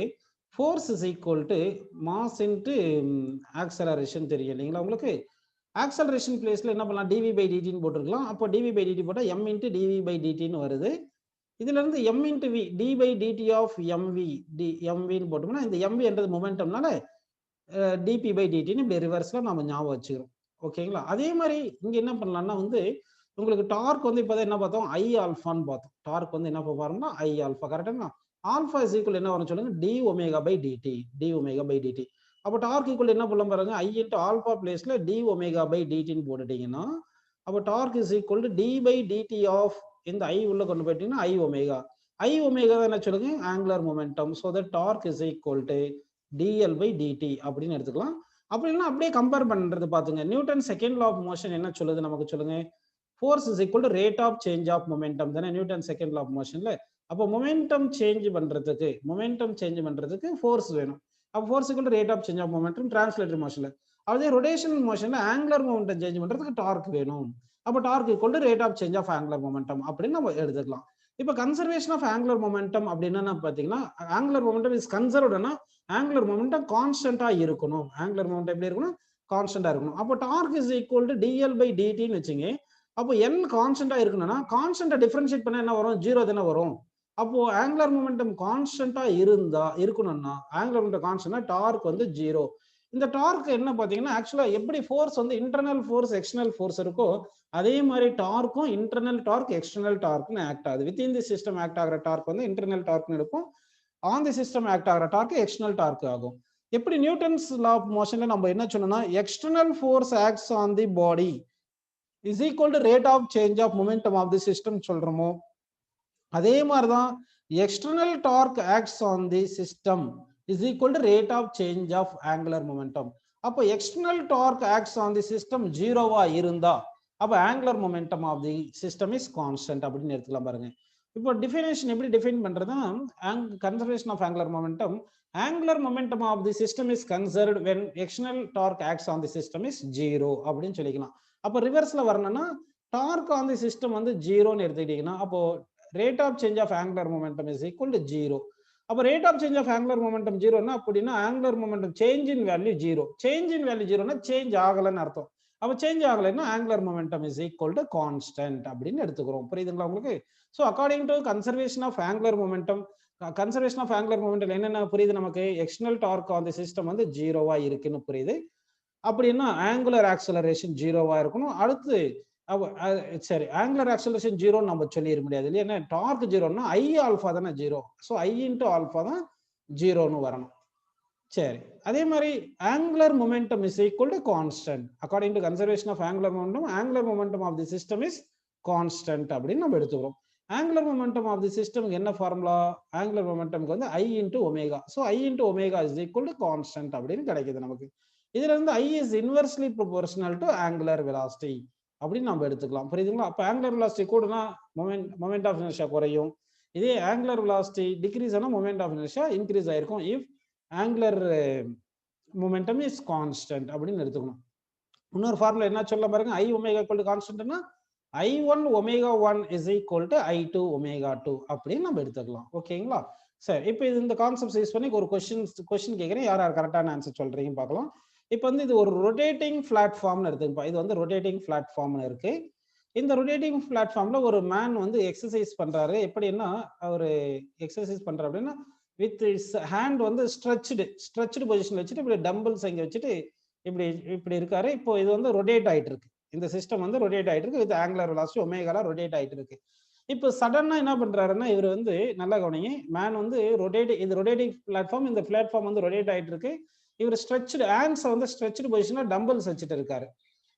force is equal to mass into acceleration தெரியும் இல்லைங்களா? உங்களுக்கு ஆக்சலரேஷன் பிளேஸ்ல என்ன பண்ணலாம்? dv/dtன்னு போட்டுருக்கலாம். அப்போ dv/dt போட்டால் m × dv/dtன்னு வருது. இதுல இருந்து m × v d/dt of mv mvன்னு போட்டோம்னா இந்த mv என்றது மொமெண்டம்னால dp/dtன்னு இப்படி ரிவர்ஸ்ல நம்ம ஞாபகம் வச்சுக்கிறோம். ஓகேங்களா? அதே மாதிரி இங்க என்ன பண்ணலாம்னா வந்து உங்களுக்கு டார்க் வந்து இப்போதான் என்ன பார்த்தோம்? I∝ பார்த்தோம். டார்க் வந்து என்ன பாருங்கன்னா I∝. கரெக்டுங்களா? ஆல்ஃபா இஸ் ஈக்குவல் என்ன வரும் சொல்லுங்க? dω/dt. dω/dt. அப்போ டார்க் ஈக்குவல் என்ன பண்ணலாம் பாருங்க? I × α பிளேஸ்ல dω/dtன்னு போட்டுட்டீங்கன்னா அப்போ torque is equal to d/dt of இந்த I உள்ள கொண்டு போயிட்டீங்கன்னா I⍵. தான் என்ன சொல்லுங்க? Angular momentum. So that torque is equal to dl/dt அப்படின்னு எடுத்துக்கலாம். அப்படின்னா அப்படியே கம்பேர் பண்றது பாத்துங்க. Newton second law of motion என்ன சொல்லுது நமக்கு சொல்லுங்க. Force is equal to rate of change of momentum தானே நியூட்டன் செகண்ட் லா ஆஃப் மோஷன்ல. அப்போ மொமெண்டம் சேஞ்ச் பண்றதுக்கு ஃபோர்ஸ் வேணும். அப்போ force equal to rate of change of momentum translatory மோஷன்ல. அதே ரொட்டேஷனல் மோஷன்ல ஆங்குலர் மொமெண்டம் சேஞ்ச் பண்றதுக்கு டார்க் வேணும். அப்போ torque equal to rate of change of angular momentum அப்படின்னு நம்ம எடுத்துக்கலாம். இப்போ கன்சர்வேஷன் ஆஃப் ஆங்குலர் மொமெண்டம் அப்படின்னா பாத்தீங்கன்னா ஆங்குலர் மொமெண்டம் இஸ் கன்சர்வ்டுனா ஆங்குலர் மொமெண்டம் கான்ஸ்டன்டா இருக்கணும். ஆங்குலர் மொமெண்டம் எப்படி இருக்கணும்? கான்ஸ்டன்டா இருக்கணும். அப்போ torque is equal to dl by dtன்னு வச்சுங்க. அப்போ n கான்ஸ்டன்டா இருக்கணும்னா கான்ஸ்டன்டா டிஃபரன்ஷியேட் பண்ணா என்ன வரும்? 0 தானே வரும். அப்போ ஆங்குலர் மொமெண்டம் கான்ஸ்டன்டா இருக்கணும்னா ஆங்குலர் மொமெண்டம் கான்ஸ்டன்ட்னா டார்க் வந்து 0. இந்த டார்க் என்ன பாத்தீங்கன்னா ஆக்சுவலா எப்படி ஃபோர்ஸ் வந்து இன்டர்னல் ஃபோர்ஸ் எக்ஸ்டர்னல் ஃபோர்ஸ் இருக்கோ அதே மாதிரி டார்க்கும் இன்டர்னல் டார்க் எக்ஸ்டர்னல் டார்க்னு ஆக்ட் ஆகுது. வித்தின் தி சிஸ்டம் ஆக்ட் ஆகிற டார்க் வந்து இன்டர்னல் டார்க்னு இருக்கும். ஆன் தி சிஸ்டம் ஆக்ட் ஆகிற டார்க் எக்ஸ்டர்னல் டார்க் ஆகும். எப்படி நியூட்டன்ஸ் லா ஆஃப் மோஷன்ல நம்ம என்ன சொன்னோம்னா external force acts on the body is equal to rate of change of momentum of the system சொல்றோமோ அதே மாதிரிதான் external torque acts on the system is equal to rate of change of angular momentum. அப்போ external torque acts on the system 0வா இருந்தா அப்போ angular momentum of the system is constant அப்படின்னு எடுத்துக்கலாம் பாருங்க. இப்போ டிஃபினேஷன் எப்படி டிஃபைன் பண்றதுன்னா conservation of angular momentum of the system is conserved when external torque acts on the system is 0 அப்படின்னு சொல்லிக்கலாம். அப்போ ரிவர்ஸ்ல வரணும்னா டார்க் ஆன் தி சிஸ்டம் வந்து 0ன்னு எடுத்துக்கிட்டீங்கன்னா அப்போ rate of change of angular momentum is equal to 0. அப்போ rate of change of angular momentum 0னா அப்படின்னா angular momentum change in value 0. Change in value 0னா சேஞ்ச் ஆகலன்னு அர்த்தம். அப்போ சேஞ்ச் ஆகலைன்னா angular momentum is equal to constant அப்படின்னு எடுத்துக்கிறோம். புரியுதுங்களா உங்களுக்கு? So according to conservation of angular momentum என்னென்ன புரியுது நமக்கு? External torque on the system வந்து 0வா இருக்குன்னு புரியுது. அப்படின்னா ஆங்குலர் ஆக்சலரேஷன் 0வா இருக்கணும். அடுத்து சரி ஆங்குலர் ஆக்சலரேஷன் 0 நம்ம சொல்லிட முடியாது இல்லையா? என்ன டார்க் 0னா ஐ ஆல்ஃபா தானே 0. ஸோ ஐ இன்டு ஆல்ஃபா தான் 0ன்னு வரணும். சரி அதே மாதிரி angular momentum is equal to constant. According to conservation of angular momentum of the system is constant அப்படின்னு நம்ம எடுத்துக்கிறோம். Angular momentum of the system என்ன ஃபார்முலா? ஆங்குலர் மொமெண்டம்க்கு வந்து I into omega. So I into omega is equal to constant அப்படின்னு கிடைக்குது நமக்கு. இதுல இருந்து I is inversely proportional to angular velocity அப்படின்னு நம்ம எடுத்துக்கலாம். புரியுதுங்களா? அப்போ ஆங்குலர் வெலாசிட்டி கூடனா மொமெண்ட் ஆஃப் இனர்ஷியா குறையும். இதே ஆங்குலர் வெலாசிட்டி டிக்ரீஸ் ஆனா மொமெண்ட் ஆஃப் இனர்ஷியா இன்க்ரீஸ் ஆயிருக்கும் if angular momentum is constant அப்படின்னு எடுத்துக்கணும். இன்னொரு ஃபார்முலா என்ன சொல்ல பாருங்க. ஐ ஒமேகா ஈக்குவல் டு கான்ஸ்டன்ட்னா I1 omega 1 is equal to I2 omega 2 அப்படின்னு நம்ம எடுத்துக்கலாம். ஓகேங்களா? சரி இப்போ இது இந்த கான்செப்ட் யூஸ் பண்ணி ஒரு கொஸ்டின் கேட்குறேன். யார் யார் கரெக்டான ஆன்சர் சொல்றீங்க பார்க்கலாம். இப்போ வந்து இது ஒரு ரொட்டேட்டிங் பிளாட்ஃபார்ம்னு எடுத்துக்கப்பா. இது வந்து ரொட்டேட்டிங் பிளாட்ஃபார்ம்னு இருக்கு. இந்த ரொட்டேட்டிங் பிளாட்ஃபார்ம்ல ஒரு மேன் வந்து எக்ஸசைஸ் பண்றாரு. எப்படின்னா ஒரு எக்ஸசைஸ் பண்றாரு அப்படின்னா வித் இஸ் ஹேண்ட் வந்து ஸ்ட்ரெச்டு பொசிஷன்ல வச்சுட்டு இப்படி டம்பிள்ஸ் இங்க வச்சுட்டு இப்படி இப்படி இருக்காரு. இப்போ இது வந்து ரொட்டேட் ஆயிட்டு இருக்கு. இந்த சிஸ்டம் வந்து ரொட்டேட் ஆயிட்டு இருக்கு வித் ஆங்குலர் வெலாசிட்டி ஒமேகால ரொட்டேட் ஆயிட்டு இருக்கு. இப்போ சடனா என்ன பண்றாருன்னா இவர் வந்து நல்லா கவனிங்க. மேன் வந்து ரொட்டேட்டிங் பிளாட்ஃபார்ம். இந்த பிளாட்ஃபார்ம் வந்து ரொட்டேட் ஆயிட்டு இருக்கு. இவர் ஸ்ட்ரெச்டு ஹேண்ட்ஸ் வந்து ஸ்ட்ரெச்டு பொசிஷன்ல டம்பிள்ஸ் வச்சுட்டு இருக்காரு.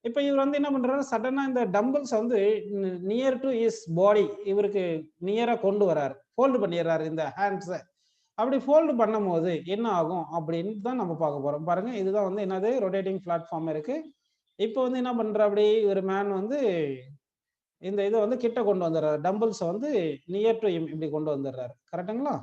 இப்போ இவர் வந்து என்ன பண்றாரு? சடனா இந்த டம்பிள்ஸ் வந்து நியர் டு இஸ் பாடி இவருக்கு நியரா கொண்டு வராரு. ஃபோல்டு பண்ணிடுறாரு இந்த ஹேண்ட்ஸை. அப்படி ஃபோல்டு பண்ணும் போது என்ன ஆகும் அப்படின்னு தான் நம்ம பார்க்க போறோம். பாருங்க இதுதான் வந்து என்னது ரொட்டேட்டிங் பிளாட்ஃபார்ம் இருக்கு. இப்போ வந்து என்ன பண்ற அப்படி ஒரு மேன் வந்து இந்த இதை வந்து கிட்ட கொண்டு வந்துடுறாரு. டம்பிள்ஸை வந்து நியர் டு இப்படி கொண்டு வந்துடுறாரு. கரெக்டுங்களா?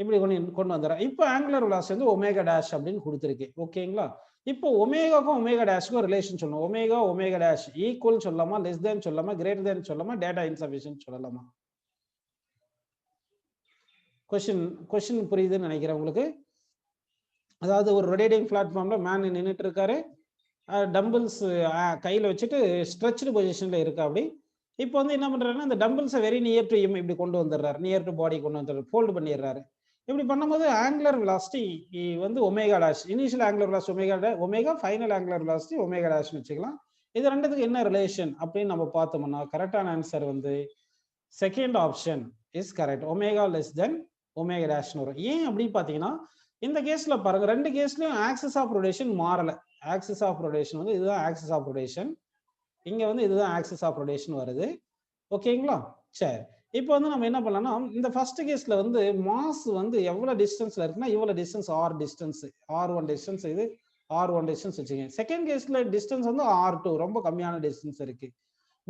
இப்படி கொண்டு வந்துடுறாரு. இப்போ ஆங்குலர் வெலாசிட்டி வந்து ஒமேகா டேஷ் அப்படின்னு கொடுத்துருக்கு. ஓகேங்களா? இப்போ ஒமேகாக்கும் ஒமேகா டேஷ்க்கும் ரிலேஷன் சொல்லணும். ஒமேகா டேஷ் ஈக்குவல் சொல்லலாமா, லெஸ் தேன் சொல்லலாமா, கிரேட்டர் தேன் சொல்லலாமா, டேட்டா இன்சஃபிஷியன்ட் சொல்லலாமா? கொஸ்டின் புரியுதுன்னு நினைக்கிறேன் உங்களுக்கு. அதாவது ஒரு ரொட்டேட்டிங் பிளாட்ஃபார்ம்ல மேன் நின்றுட்டு இருக்காரு. டம்பிள்ஸ் கையில் வச்சுட்டு ஸ்ட்ரெச்டு பொசிஷன்ல இருக்கு. அப்படி இப்போ வந்து என்ன பண்றாருன்னா இந்த டம்பிள்ஸை வெரி நியர் டு இப்படி கொண்டு வந்துடுறாரு. நியர் டு பாடி கொண்டு வந்துடுறாரு. ஃபோல்டு பண்ணிடுறாரு. இப்படி பண்ணும்போது ஆங்குலர் வெலாசிட்டி வந்து omega dash. Initial angular velocity omega final angular velocity omega டேஷ்னு வச்சுக்கலாம். இது ரெண்டுத்துக்கு என்ன ரிலேஷன் அப்படின்னு நம்ம பார்த்தோம்னா கரெக்டான ஆன்சர் வந்து second option is correct. Omega less than omega டேஷ்னு வரும். ஏன் அப்படின்னு பார்த்தீங்கன்னா இந்த கேஸ்ல பாருங்க ரெண்டு கேஸ்லயும் ஆக்சிஸ் ஆஃப் ரொட்டேஷன் மாறல. ஆக்சிஸ் ஆஃப் ரொட்டேஷன் வந்து இதுதான் ஆக்சிஸ் ஆஃப் ரொட்டேஷன். இங்க வந்து இதுதான் ஆக்சிஸ் ஆஃப் ரொட்டேஷன் வருது. ஓகேங்களா? சரி இப்போ வந்து நம்ம என்ன பண்ணலாம்னா இந்த ஃபர்ஸ்ட் கேஸ்ல வந்து மாஸ் வந்து எவ்வளவு டிஸ்டன்ஸ்ல இருக்குன்னா இவ்வளவு distance R distance R1 distance இது r1 டிஸ்டன்ஸ் வச்சுங்க. செகண்ட் கேஸ்ல டிஸ்டன்ஸ் வந்து r2 ரொம்ப கம்மியான டிஸ்டன்ஸ் இருக்கு.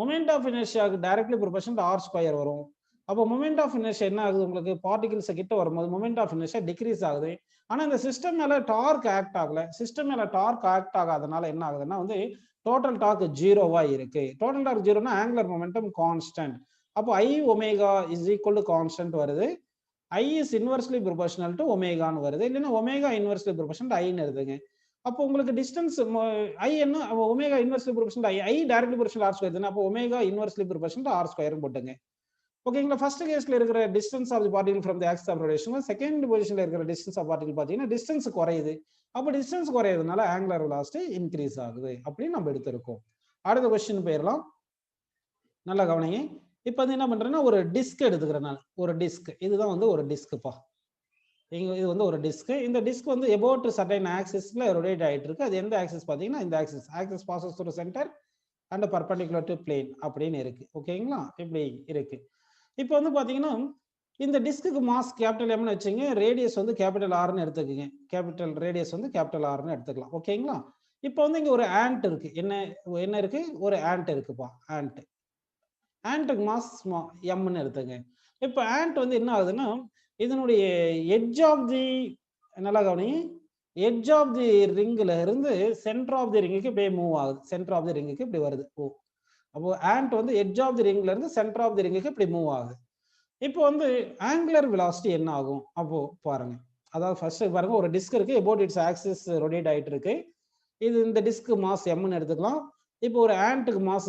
மொமெண்ட் ஆஃப் இனர்ஷியாக்கு டைரக்ட்லி ப்ரொபோர்ஷனல் r ஸ்கொயர் வரும். அப்போ மொமெண்ட் ஆஃப் இனர்ஷியா என்ன ஆகுது, உங்களுக்கு பார்ட்டிகிள்ஸ் கிட்ட வரும்போது மொமெண்ட் ஆஃப் இனர்ஷியா டிக்ரீஸ் ஆகுது. ஆனா இந்த சிஸ்டம் மேல டார்க் ஆக்ட் ஆகல. சிஸ்டம் மேல டார்க் ஆக்ட் ஆகாதனால என்ன ஆகுதுன்னா வந்து டோட்டல் டார்க் ஜீரோவா இருக்கு. டோட்டல் டார்க் ஜீரோனா ஆங்குலர் மொமெண்டம் கான்ஸ்டன்ட். அப்போ I omega is equal to constant வருது. I is inversely proportional to ஒமேகான்னு வருது. இல்லைன்னா ஒமேகா இன்வெர்ஸ்லி ப்ரொபோர்ஷனல் to ஐன்னு எழுதுங்க. அப்போ உங்களுக்கு டிஸ்டன்ஸ் I என்ன omega inversely proportional to I directly proportional r square தானே. அப்போ omega inversely proportional to r square போட்டுங்க. ஓகேங்களா. ஃபர்ஸ்ட் கேஸ்ல இருக்கிற distance of the particle from the axis of rotation, second பொசிஷன்ல இருக்கிற டிஸ்டன்ஸ் ஆஃப் பார்ட்டிகல் பாத்தீங்கன்னா டிஸ்டன்ஸ் குறையுது. அப்போ டிஸ்டன்ஸ் குறையிறதுனால ஆங்குலர் வெலாசிட்டி இன்க்ரீஸ் ஆகுது அப்படின்னு நம்ம எடுத்திருக்கோம். அடுத்த क्वेश्चन போயிடலாம். நல்லா கவனிங்க. இப்போ வந்து என்ன பண்றேன்னா ஒரு டிஸ்க் எடுத்துக்கிறேன் நான். ஒரு டிஸ்க், இதுதான் வந்து ஒரு டிஸ்க்ப்பா. இது வந்து ஒரு டிஸ்க். இந்த டிஸ்க் வந்து எபோட் சர்டைன் ஆக்சிஸ்ல ரொட்டேட் ஆயிட்டு இருக்கு. அது எந்த ஆக்சிஸ் பாத்தீங்கன்னா இந்த axis. Axis bosses through centre and perpendicular to plane அப்படின்னு இருக்கு. ஓகேங்களா, இப்படி இருக்கு. இப்போ வந்து பாத்தீங்கன்னா இந்த டிஸ்க்கு மாஸ் கேபிட்டல் எம்னு வச்சுங்க, ரேடியஸ் வந்து கேபிட்டல் ஆர்னு எடுத்துக்கோங்க. கேபிட்டல் ரேடியஸ் வந்து கேபிட்டல் ஆர்னு எடுத்துக்கலாம். ஓகேங்களா. இப்போ வந்து இங்க ஒரு ஆண்ட் இருக்கு. என்ன இருக்கு, ஒரு ஆண்ட் இருக்குப்பா. ஆண்ட்டுக்கு மாஸ் எம்னு எடுத்துங்க. இப்போ ஆண்ட் வந்து என்ன ஆகுதுன்னா இதனுடைய எட்ஜ் ஆஃப் தி, நல்லா கவனிங்க, எட்ஜ் ஆஃப் தி ரிங்ல இருந்து சென்டர் ஆஃப் தி ரிங்குக்கு இப்படியே மூவ் ஆகுது. சென்டர் ஆஃப் தி ரிங்குக்கு இப்படி வருது. அப்போ ஆண்ட் வந்து எட்ஜ் ஆஃப் தி ரிங்ல இருந்து சென்டர் ஆஃப் தி ரிங்குக்கு இப்படி மூவ் ஆகுது. இப்போ வந்து ஆங்குலர் வெலாசிட்டி என்ன ஆகும் அப்போ பாருங்க. அதாவது ஃபர்ஸ்ட் பாருங்க, ஒரு டிஸ்க் இருக்கு, அபவுட் இட்ஸ் ஆக்சிஸ் ரொட்டேட் ஆயிட்டு இருக்கு. இது இந்த டிஸ்க் மாஸ் எம்னு எடுத்துக்கலாம். இப்போ ஒரு ஆண்ட்டுக்கு மாஸ்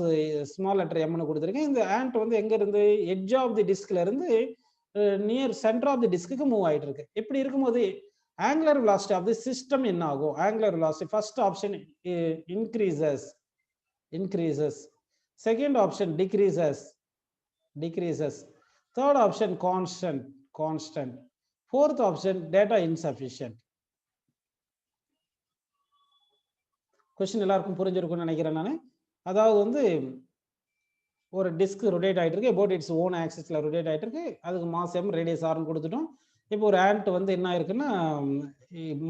ஸ்மால் லெட்டர் எம்னு கொடுத்துருக்கேன். இந்த ஆண்ட் வந்து எங்க இருந்து எட்ஜ் ஆஃப் தி டிஸ்க்ல இருந்து நியர் சென்டர் ஆஃப் தி டிஸ்க்கு மூவ் ஆயிட்டு இருக்கு. இப்படி இருக்கும்போது angular velocity of the system என்ன ஆகும்? Angular velocity first option increases, second option decreases, third option constant, fourth option data insufficient. Question எல்லாருக்கும் புரிஞ்சிருக்கும்னு நினைக்கிறேன் நான். அதாவது வந்து ஒரு டிஸ்க் ரொட்டேட் ஆயிட்டு இருக்கு, அபவுட் இட்ஸ் ஓன் ஆக்சிஸ்ல ரொட்டேட் ஆயிட்டு இருக்கு. அதுக்கு மாஸ் எம், ரேடியஸ் ஆர்னு கொடுத்துட்டோம். இப்போ ஒரு ஆண்ட் வந்து என்ன இருக்குன்னா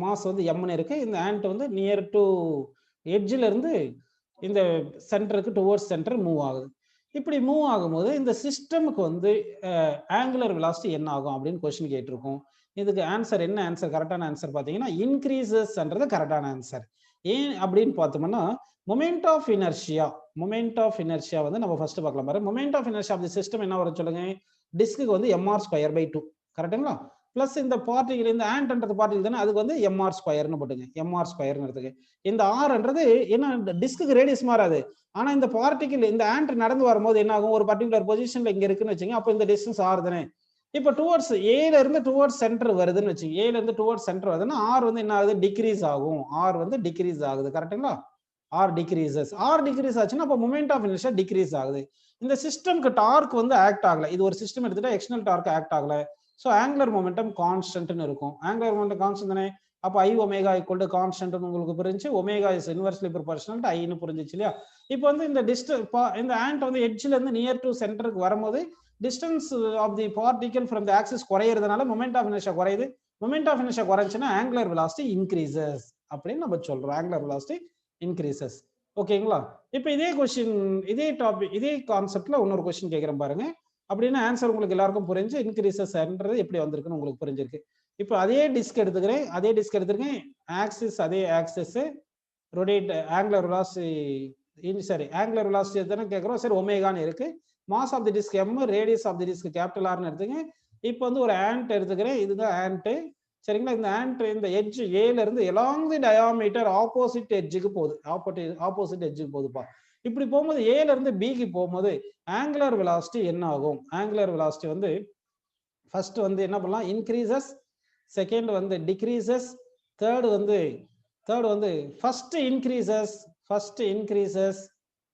மாஸ் வந்து எம்னு இருக்கு. இந்த ஆண்ட் வந்து நியர் டு எட்ஜ்ல இருந்து இந்த சென்டருக்கு டுவர்ட்ஸ் சென்டர் மூவ் ஆகுது. இப்படி மூவ் ஆகும்போது இந்த சிஸ்டமுக்கு வந்து ஆங்குலர் வெலாசிட்டி என்ன ஆகும் அப்படின்னு கொஸ்டின் கேட்டிருக்கோம். இதுக்கு ஆன்சர் என்ன ஆன்சர்? கரெக்டான ஆன்சர் பார்த்தீங்கன்னா இன்க்ரீசஸ்ன்றது கரெக்டான ஆன்சர். ஏன் அப்படின்னு பார்த்தோம்னா மொமெண்ட் ஆஃப் இனர்ஷியா வந்து நம்ம ஃபர்ஸ்ட் பார்க்கலாம் பாருங்க. Moment of inertia of the system என்ன வரும் சொல்லுங்க? டிஸ்க்கு வந்து mr ஸ்கொயர் பை 2 கரெக்டுங்களா. பிளஸ் இந்த பார்ட்டிகல், இந்த ஆண்ட்ன்றது பார்ட்டிகல் தானே, அதுக்கு வந்து mr ஸ்கொயர்னு போட்டுங்க. mr ஸ்கொயர்னு எடுத்துக்க. இந்த ஆர்ன்றது என்ன, டிஸ்க்கு ரேடியஸ் மாறாது. ஆனா இந்த பார்ட்டிகல், இந்த ஆண்ட் நடந்து வரும்போது என்ன ஆகும், ஒரு பர்டிகுலர் பொசிஷன்ல இங்க இருக்குன்னு வச்சுங்க. அப்போ இந்த டிஸ்டன்ஸ் ஆர் தானே. இப்போ டுவர்ட்ஸ் ஏல இருந்து டுவர்ட்ஸ் சென்டர் வருதுன்னு வச்சுங்க. ஏல இருந்து டுவர்ட்ஸ் சென்டர் வருதுன்னா ஆர் வந்து என்ன ஆகுது, டிக்ரீஸ் ஆகும். ஆர் வந்து டிக்ரீஸ் ஆகுது. கரெக்டுங்களா. ஆர் டிக்ரீஸ் ஆச்சுன்னா அப்போ மொமெண்ட் ஆஃப் இனர்ஷியா டிக்ரீஸ் ஆகுது. இந்த சிஸ்டம்க்கு டார்க் வந்து ஆக்ட் ஆகல. இது ஒரு சிஸ்டம் எடுத்துட்டா எக்ஸ்டர்னல் டார்க் ஆக்ட் ஆகல. ஸோ ஆங்குலர் மொமெண்டம் கான்ஸ்டன்ட்னு இருக்கும். ஆங்குலர் மொமெண்டம் கான்ஸ்டன்ட் தானே. அப்போ I omega equal to constant உங்களுக்கு புரிஞ்சு, omega is inversely proportional to ஐன்னு புரிஞ்சிச்சு இல்லையா. இப்போ வந்து இந்த இந்த ஆண்ட் வந்து எட்ஜ்ல இருந்து நியர் டு சென்டருக்கு வரும்போது distance of the particle from the axis குறையிறதுனால மொமெண்ட் ஆஃப் இனர்ஷியா குறையுது. மொமெண்ட் ஆஃப் இனர்ஷியா குறைஞ்சுன்னா ஆங்குலர் வெலாசிட்டி இன்க்ரீசஸ் அப்படின்னு நம்ம சொல்றோம். Angular velocity increases. ஓகேங்களா. இப்போ இதே கொஸ்டின், இதே டாபிக், இதே கான்செப்ட்ல இன்னொரு கொஸ்டின் கேட்கிறேன் பாருங்க. அப்படின்னா ஆன்சர் உங்களுக்கு எல்லாருக்கும் புரிஞ்சு இன்க்ரீசஸ்ன்றது எப்படி வந்திருக்குன்னு உங்களுக்கு புரிஞ்சிருக்கு. இப்போ அதே டிஸ்க் எடுத்துக்கிறேன். ஆக்சிஸ், அதே axis rotate, angular velocity angular velocity தானே கேட்குறோம். சரி, ஒமேகான்னு இருக்கு. Mass of the disc M, radius of the disc capital ஆர்னு எடுத்துங்க. இப்போ வந்து ஒரு ஆண்ட் எடுத்துக்கிறேன். இதுதான் ஆண்ட். சரிங்களா. இந்த ஆண்ட் இந்த எட்ஜ் ஏல இருந்து எலாங் தி டயாமீட்டர் ஆப்போசிட் எட்ஜுக்கு போகுது. ஆப்போசிட் எட்ஜுக்கு போகுதுப்பா. இப்படி போகும்போது ஏல இருந்து பிக்கு போகும்போது ஆங்குலர் வெலாசிட்டி என்ன ஆகும்? ஆங்குலர் வெலாசிட்டி வந்து ஃபர்ஸ்ட் வந்து என்ன பண்ணலாம், இன்க்ரீசஸ், செகண்ட் வந்து டிக்ரீசஸ், தேர்ட் வந்து ஃபர்ஸ்ட் இன்க்ரீசஸ்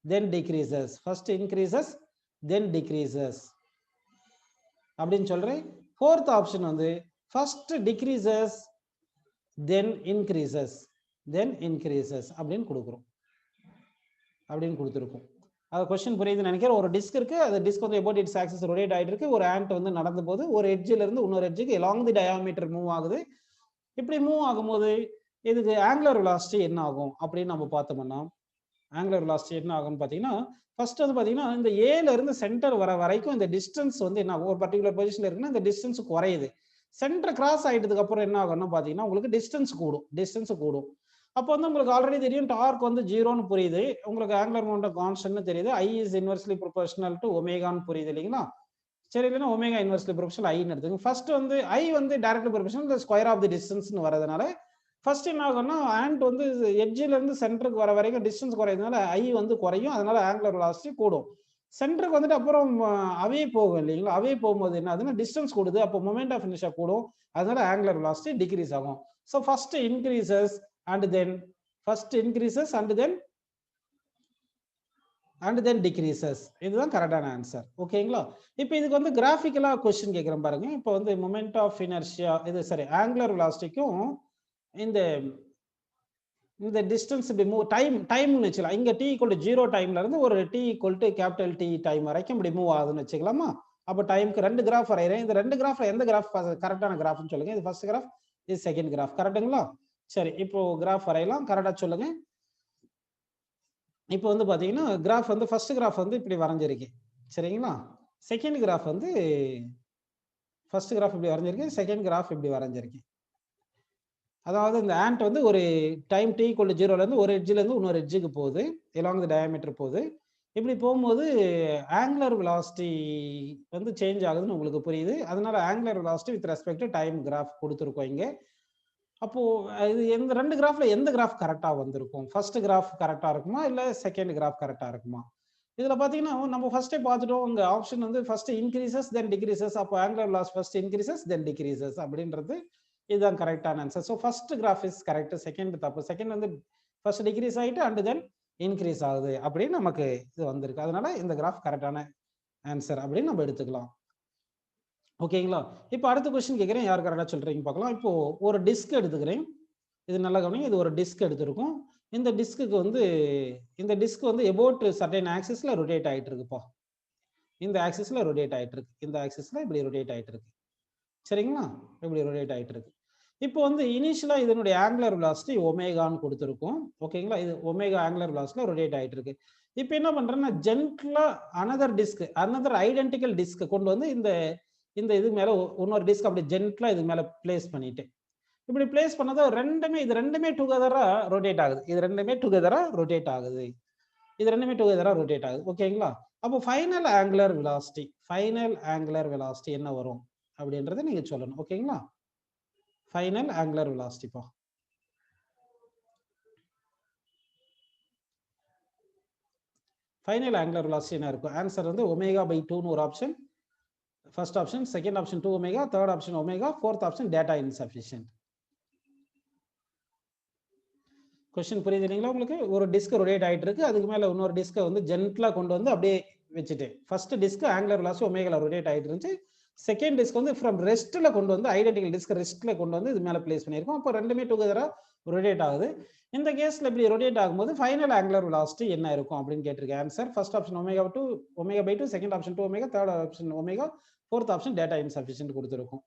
தென் டிக்ரீசஸ், அப்படின்னு சொல்றேன். ஃபோர்த் ஆப்ஷன் வந்து ஃபர்ஸ்ட் டிக்ரீசஸ் தென் இன்க்ரீசஸ் அப்படின்னு கொடுத்துருக்கோம். அது கொஸ்டின் புரியுதுன்னு நினைக்கிறேன். ஒரு டிஸ்க் இருக்கு, அந்த டிஸ்க் வந்து அபவுட் இட்ஸ் ஆக்சிஸ் ரொட்டேட் ஆயிட்டு இருக்கு. ஒரு ஆண்ட் வந்து நடந்து போது ஒரு எட்ஜ்ல இருந்து இன்னொரு எட்ஜுக்கு எலாங் தி டயாமீட்டர் மூவ் ஆகுது. இப்படி மூவ் ஆகும்போது இதுக்கு ஆங்குலர் வெலாசிட்டி என்ன ஆகும் அப்படின்னு நம்ம பார்த்தோம்னா, ஆங்குலர் வெலாசிட்டி என்ன ஆகும்னு பார்த்தீங்கன்னா, ஃபர்ஸ்ட் வந்து பார்த்தீங்கன்னா, இந்த ஏல இருந்து சென்டர் வர வரைக்கும் இந்த டிஸ்டன்ஸ் வந்து என்ன ஆகும், ஒரு பர்ட்டிகுலர் பொசிஷன்ல இருக்குன்னா இந்த டிஸ்டன்ஸ் குறையுது. சென்டர் கிராஸ் ஆயிட்டதுக்கு அப்புறம் என்ன ஆகும்னா பார்த்தீங்கன்னா, உங்களுக்கு டிஸ்டன்ஸ் கூடும். அப்போ வந்து உங்களுக்கு ஆல்ரெடி தெரியும் டார்க் வந்து 0ன்னு புரியுது. உங்களுக்கு ஆங்குலர் மொமெண்டம் கான்ஸ்டன்ட்னு தெரியுது. I is inversely proportional to ஒமேகான்னு புரியுது இல்லைங்களா? சரி, இல்லைன்னா ஒமேகா இன்வெர்ஸ்லி ப்ரொபோர்ஷனல் ஐன்னு எடுத்துக்கோங்க. ஃபர்ஸ்ட் வந்து I வந்து directly proportional square of the டிஸ்டன்ஸ்னு வரதுனால ஃபர்ஸ்ட் என்ன ஆகும்னா ஆண்ட் வந்து எட்ஜில இருந்து சென்டருக்கு வர வரைக்கும் டிஸ்டன்ஸ் குறையதுனால I வந்து குறையும். அதனால ஆங்குலர் வெலாசிட்டி கூடும். சென்டருக்கு வந்துட்டு அப்புறம் அவே போகும் இல்லைங்களா? அவே போகும்போது என்ன ஆகுதுன்னா டிஸ்டன்ஸ் கூடுது. அப்போ மொமெண்ட் ஆஃப் இனர்ஷியா கூடும். அதனால ஆங்குலர் வெலாசிட்டி டிக்ரீஸ் ஆகும். So first increases and then decreases. இதுதான் கரெக்டான ஆன்சர். ஓகேங்களா? இப்போ இதுக்கு வந்து கிராஃபிக்கலா கொஸ்டின் கேட்குறேன் பாருங்க. இப்போ வந்து மொமெண்ட் ஆஃப் இனர்ஷியா இது சரி ஆங்குலர் வெலாசிட்டிக்கும் இந்த இந்த டிஸ்டன்ஸ் இப்படி மூவ் டைம்னு வச்சுக்கலாம். இங்க t = 0 டைம்ல இருந்து ஒரு t = T டைம் வரைக்கும் இப்படி மூவ் ஆகுதுன்னு வச்சுக்கலாமா? அப்போ டைம்க்கு ரெண்டு கிராஃப் வரைகிறேன். இந்த ரெண்டு கிராஃப்ல எந்த கிராஃப் கரெக்டான கிராஃப்னு சொல்லுங்க. இது ஃபர்ஸ்ட் கிராஃப், இது செகண்ட் கிராஃப். கரெக்ட்டுங்களா? சரி, இப்போ கிராஃப் வரையலாம். கரெக்டா சொல்லுங்க. இப்போ வந்து பாத்தீங்கன்னா கிராஃப் வந்து ஃபர்ஸ்ட் கிராஃப் வந்து இப்படி வரைஞ்சிருக்கேன். சரிங்களா? செகண்ட் கிராஃப் வந்து ஃபர்ஸ்ட் கிராஃப் இப்படி வரைஞ்சிருக்கேன். செகண்ட் கிராஃப் இப்படி வரைஞ்சிருக்கேன். அதாவது இந்த ஆண்ட் வந்து ஒரு டைம் t = 0ல இருந்து ஒரு எட்ஜ்ல இருந்து இன்னொரு எட்ஜுக்கு போகுது. எலாங் தி டயாமீட்டர் போகுது. இப்படி போகும்போது ஆங்குலர் வெலாசிட்டி வந்து சேஞ்ச் ஆகுதுன்னு உங்களுக்கு புரியுது. அதனால angular velocity with respect to time graph கொடுத்துருக்கோம் இங்க. அப்போ இது எந்த ரெண்டு கிராஃப்ல எந்த கிராஃப் கரெக்டா வந்திருக்கும்? ஃபர்ஸ்ட் கிராஃப் கரெக்டா இருக்குமா இல்ல செகண்ட் கிராஃப் கரெக்டா இருக்குமா? இதுல பாத்தீங்கன்னா நம்ம ஃபர்ஸ்டே பார்த்துட்டோம். உங்க ஆப்ஷன் வந்து ஃபர்ஸ்ட் இன்க்ரீசஸ் தென் டிக்ரீசஸ். அப்போ ஆங்குலர் வெலாசிட்டி ஃபர்ஸ்ட் இன்க்ரீசஸ் தென் டிக்ரீசஸ் அப்படின்றது இதுதான் கரெக்டான answer. So first graph is correct, second தப்பு. செகண்ட் வந்து ஃபர்ஸ்ட் டிக்ரீஸ் ஆகிட்டு அண்ட் தென் இன்க்ரீஸ் ஆகுது அப்படின்னு நமக்கு இது வந்திருக்கு. அதனால இந்த கிராஃப் கரெக்டான ஆன்சர் அப்படின்னு நம்ம எடுத்துக்கலாம். ஓகேங்களா? இப்போ அடுத்த கொஸ்டின் கேட்குறேன், யார் கரெக்டாக சொல்றீங்க பார்க்கலாம். இப்போ ஒரு டிஸ்க் எடுத்துக்கிறேன். இது நல்லா கவனிங்க. இது ஒரு டிஸ்க் எடுத்திருக்கும். இந்த டிஸ்க்கு வந்து இந்த டிஸ்க் வந்து எபோட் சர்டைன் ஆக்சிஸ்ல ரொட்டேட் ஆகிட்டு இருக்குப்பா. இந்த ஆக்சிஸ்ல ரொட்டேட் ஆகிட்டு இருக்கு. இந்த ஆக்சிஸ்ல இப்படி ரொட்டேட் ஆகிட்டு இருக்கு. சரிங்களா? இப்படி ரொட்டேட் ஆகிட்டு இருக்கு. இப்போ வந்து இனிஷியலா இதனுடைய ஆங்குலர் வெலாசிட்டி ஒமேகான்னு கொடுத்துருக்கோம். ஓகேங்களா? இது ஒமேகா ஆங்குலர் வெலாசிட்டில ரொட்டேட் ஆகிட்டு இருக்கு. இப்போ என்ன பண்றேன்னா ஜென்ட்லா அனதர் ஐடென்டிக்கல் டிஸ்க் கொண்டு வந்து இந்த இது மேல இன்னொரு டிஸ்க் அப்படி ஜென்ட்லா இது மேல பிளேஸ் பண்ணிட்டு இப்படி பிளேஸ் பண்ணதோ இது ரெண்டுமே டுகெதரா ரொட்டேட் ஆகுது. இது ரெண்டுமே டுகெதரா ரொட்டேட் ஆகுது. ஓகேங்களா? அப்போ ஃபைனல் ஆங்குலர் வெலாசிட்டி என்ன வரும் அப்படின்றத நீங்க சொல்லணும். ஓகேங்களா? ஃபைனல் ஆங்குலர் வெலாசிட்டிப்பா. ஃபைனல் ஆங்குலர் வெலாசிட்டி என்ன இருக்கும்? ஆன்சர் வந்து ω/2ன்னு ஒரு option. First option, second option 2ω, third option ω, fourth option data insufficient. Question புரியுது இல்லைங்களா உங்களுக்கு? ஒரு டிஸ்க் ரொட்டேட் ஆகிட்டு இருக்கு. அதுக்கு மேல இன்னொரு டிஸ்கை வந்து ஜென்ட்லா கொண்டு வந்து அப்படியே வச்சுட்டு ஃபர்ஸ்ட் டிஸ்க் ஆங்குலர் வெலாசிட்டி ஒமேகால ரொட்டேட் ஆகிட்டு இருந்துச்சு. செகண்ட் டிஸ்க் வந்து ஃப்ரம் ரெஸ்ட்ல கொண்டு வந்து ஐடென்டிக்கல் டிஸ்க் ரெஸ்ட்ல கொண்டு வந்து இது மேல பிளேஸ் பண்ணியிருக்கோம். அப்போ ரெண்டுமே டுகெதரா ரொட்டேட் ஆகுது. இந்த கேஸ்ல இப்படி ரொட்டேட் ஆகும்போது ஃபைனல் ஆங்குலர் வெலாசிட்டி என்ன இருக்கும் அப்படின்னு கேட்டிருக்கேன். Answer first option ω/2, second option 2ω, third option ω, fourth option data insufficient கொடுத்துருக்கும்.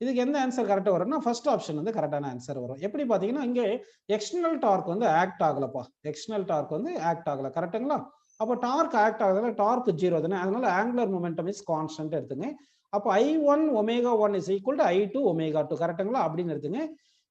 இதுக்கு எந்த ஆன்சர் கரெக்டா வரும்னா ஃபர்ஸ்ட் ஆப்ஷன் வந்து கரெக்டான ஆன்சர் வரும். எப்படி பாத்தீங்கன்னா இங்கே எக்ஸ்டர்னல் டார்க் வந்து ஆக்ட் ஆகலப்பா. கரெக்ட்டுங்களா? அப்போ டார்க் ஆக்ட் ஆகுதுல, டார்க் 0 தானே. அதனால ஆங்குலர் மொமெண்டம் இஸ் கான்ஸ்டன்ட் எடுத்துங்க. அப்போ I1 ω1 is equal to I2 ω2 கரெக்ட்டுங்களா அப்படின்னு எடுத்துங்க.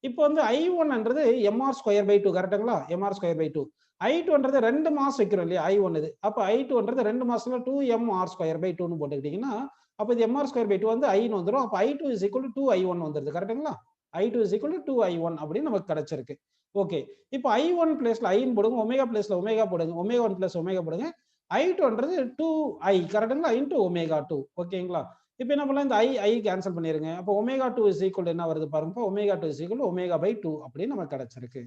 இப்போ வந்து I1ன்றது mr²/2 கரெக்ட்டுங்களா? mr²/2. I2ன்றது 2 மாஸ் வைக்கிறோம் இல்லையா? I1 இது. அப்போ I2ன்றது 2 மாஸ்ல 2mr²/2ன்னு போட்டுக்கிட்டீங்கன்னா அப்போ இது mr²/2 வந்து I வந்துடும். அப்போ I2 is equal to 2I1 வந்துருது. கரெக்ட்டுங்களா? I2 is equal to 2I1 அப்படின்னு நமக்கு கிடைச்சிருக்கு. ஓகே, இப்போ I1 பிளேஸ்ல I போடுங்க, ஒமேகா பிளேஸ்ல ஒமேகா போடுங்க, ω1 பிளஸ் ஒமேகா போடுங்க. I2ன்றது 2I கரெக்ட்டுங்களா? இன்டு ω2. ஓகேங்களா? இப்போ என்ன பண்ணலாம், இந்த I கேன்சல் பண்ணிருங்க. அப்போ ω2 is equal to என்ன வருது பாருங்க. ω2 is equal to ω/2 அப்படின்னு நமக்கு கிடைச்சிருக்கு.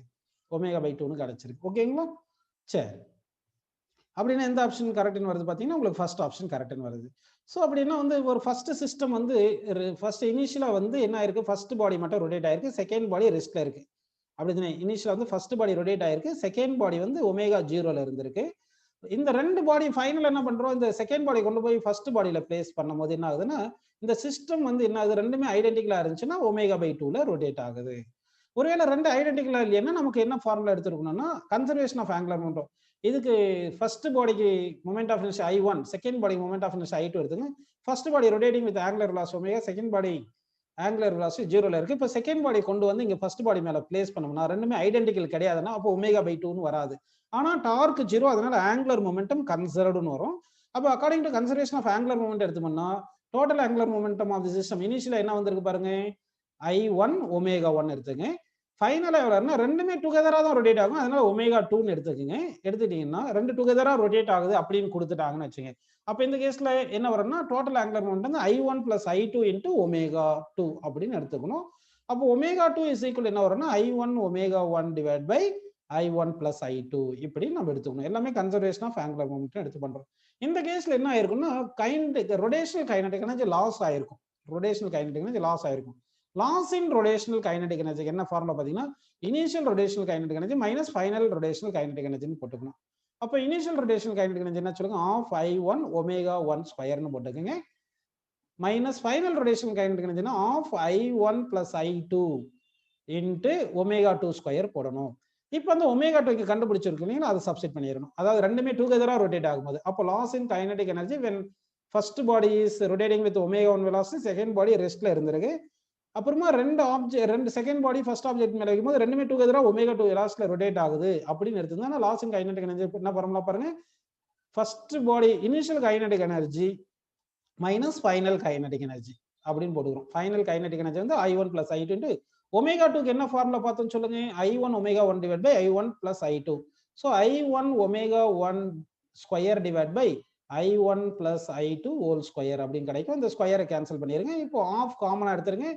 ω/2ன்னு கிடைச்சிருக்கு. ஓகேங்களா? சரி, அப்படின்னா எந்த ஆப்ஷன் கரெக்ட்னு வருது பார்த்தீங்கன்னா உங்களுக்கு ஃபர்ஸ்ட் ஆப்ஷன் கரெக்ட்னு வருது. ஸோ அப்படின்னா வந்து ஒரு ஃபர்ஸ்ட் சிஸ்டம் வந்து ஃபர்ஸ்ட் இனிஷியலா வந்து என்ன ஆயிருக்கு, ஃபர்ஸ்ட் பாடி மட்டும் ரொட்டேட் ஆயிருக்கு, செகண்ட் பாடி ரெஸ்ட்ல இருக்கு. அப்படிதானே? இனிஷியலா வந்து ஃபர்ஸ்ட் பாடி ரொட்டேட் ஆயிருக்கு, செகண்ட் பாடி வந்து ω0ல இருந்திருக்கு. இந்த ரெண்டு பாடி ஃபைனல் என்ன பண்றோம், இந்த செகண்ட் பாடி கொண்டு போய் ஃபர்ஸ்ட் பாடியில பிளேஸ் பண்ணும்போது என்ன ஆகுதுன்னா இந்த சிஸ்டம் வந்து என்ன ஆகுது, ரெண்டுமே ஐடென்டிக்கலா இருந்துச்சுன்னா ω/2ல ரொட்டேட் ஆகுது. ஒருவேளை ரெண்டு ஐடென்டிக்கலா இல்லைன்னா நமக்கு என்ன ஃபார்முலா எடுத்துருக்கணும்னா கன்சர்வேஷன் ஆஃப் ஆங்குலர் மொமெண்டம். இதுக்கு ஃபர்ஸ்ட் பாடிக்கு moment of inertia I1, second body moment of inertia I2 எடுத்துங்க. First body rotating with angular velocity omega, second body angular velocity 0ல இருக்கு. இப்போ செகண்ட் பாடி கொண்டு வந்து இங்க ஃபர்ஸ்ட் பாடி மேல பிளேஸ் பண்ணோம்னா ரெண்டுமே ஐடென்டிக்கல் கிடையாதுன்னா அப்போ ஒமேகா பை 2ன்னு வராது. ஆனா டார்க் 0, அதனால ஆங்குலர் மொமெண்டம் கன்சர்வ்டுன்னு வரும். அப்போ according to conservation of angular moment எடுத்தோம்னா total angular momentum of the system இனிஷியலா என்ன வந்திருக்கு பாருங்க, I1 ஒமேகா 1 எடுத்துங்க. ஃபைனலா எவ்வளவுனா ரெண்டுமே டுகெதரா தான் ரொட்டேட் ஆகும், அதனால ஒமேகா 2ன்னு எடுத்துக்கங்க. எடுத்துட்டீங்கன்னா ரெண்டு டுகெதரா ரொட்டேட் ஆகுது அப்படின்னு கொடுத்துட்டாங்கன்னு வச்சுங்க. அப்ப இந்த கேஸ்ல என்ன வரும்னா total angular momentum I1 plus I2 into omega 2 அப்படின்னு எடுத்துக்கணும். அப்போ ஒமேகா 2 இஸ் ஈக்குவல் என்ன வரும்னா I1 omega 1 divide by I1 plus I2 இப்படி நம்ம எடுத்துக்கணும். எல்லாமே கன்சர்வேஷன் ஆஃப் ஆங்குலர் மொமெண்டம் எடுத்து பண்றோம். இந்த கேஸ்ல என்ன ஆயிருக்கும்னா ரொட்டேஷனல் கைனடிக் எனர்ஜி லாஸ் ஆயிருக்கும். ரொட்டேஷனல் கைனடிக் எனர்ஜி லாஸ் ஆயிருக்கும். Loss in rotational kinetic energy என்ன ஃபார்முலா பாத்தீங்கன்னா initial rotational kinetic energy minus final rotational kinetic எனர்ஜின்னு போட்டுக்கணும். அப்போ இனிஷியல் ரொட்டேஷனல் கைனடிக் எனர்ஜி என்ன சொல்லுங்க, ஆஃப் I1 ஒமேகா 1 ஸ்கொயர்னு போட்டுக்கோங்க. மைனஸ் ஃபைனல் ரொட்டேஷனல் கைனடிக் எனர்ஜினா of I1 plus I2 into omega 2 square போடணும். இப்போ அந்த ஒமேகா 2 இங்க கண்டுபிடிச்சிருக்கீங்க, அதை சப்ஸ்டிட் பண்ணிடணும். அதாவது ரெண்டுமே டுகெதரா ரொட்டேட் ஆகும்போது அப்போ loss in kinetic energy when first body is rotating with omega 1 velocity, second body ரெஸ்ட்ல இருந்திருக்கு. அப்புறமா ரெண்டு செகண்ட் பாடி ஃபர்ஸ்ட் ஆப்ஜெக்ட் மேல வைக்கும்போது ரெண்டுமே டுகெதரா ஒமேகா 2 வெலாசிட்டில ரொட்டேட் ஆகுது அப்படின்னு எடுத்துனா லாஸ் இன் கைனடிக் எனர்ஜி என்ன ஃபார்முலா பாருங்க, first body initial kinetic energy minus final kinetic energy அப்படின்னு போட்டுக்கிறோம். ஃபைனல் கைனடிக் எனர்ஜி வந்து I1 plus I2 into omega 2க்கு என்ன ஃபார்முலா பார்த்தோம்னு சொல்லுங்க, I1 omega 1 divide by I1 plus I2. So I1 omega 1 square divide by I1 plus I2 whole square அப்படின்னு கிடைக்கும். இந்த ஸ்கொயரை கேன்சல் பண்ணிருங்க. இப்போ ஆஃப் காமனா எடுத்துருங்க.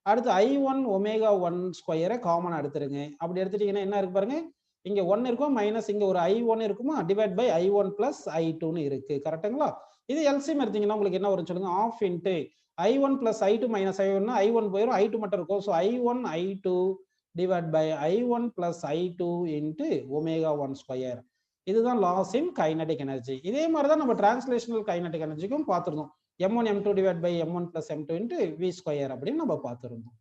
அடுத்து I1 ஒமேகா 1 ஸ்கொயரை காமனா எடுத்துருங்க. அப்படி எடுத்துட்டீங்கன்னா என்ன இருக்கு பாருங்க, இங்க 1 இருக்கும் மைனஸ் இங்க ஒரு I1 இருக்குமா, டிவைட் பை I1 பிளஸ் I2ன்னு இருக்கு. கரெக்டுங்களா? இது எல்சிஎம் எடுத்தீங்கன்னா உங்களுக்கு என்ன வரும் சொல்லுங்க, of into I1 plus I2 minus I1 I1 போயிடும், I2 மட்டும் இருக்கும். So I1 I2 divide by I1 plus I2 into omega 1 square. இதுதான் லாஸ் இன் கைனடிக் எனர்ஜி. இதே மாதிரி தான் நம்ம டிரான்ஸ்லேஷனல் கைனடிக் எனர்ஜிக்கும் பார்த்துருந்தோம். M1 M2 divide by M1 plus M2 into V square அப்படின்னு நம்ம பார்த்துருந்தோம்.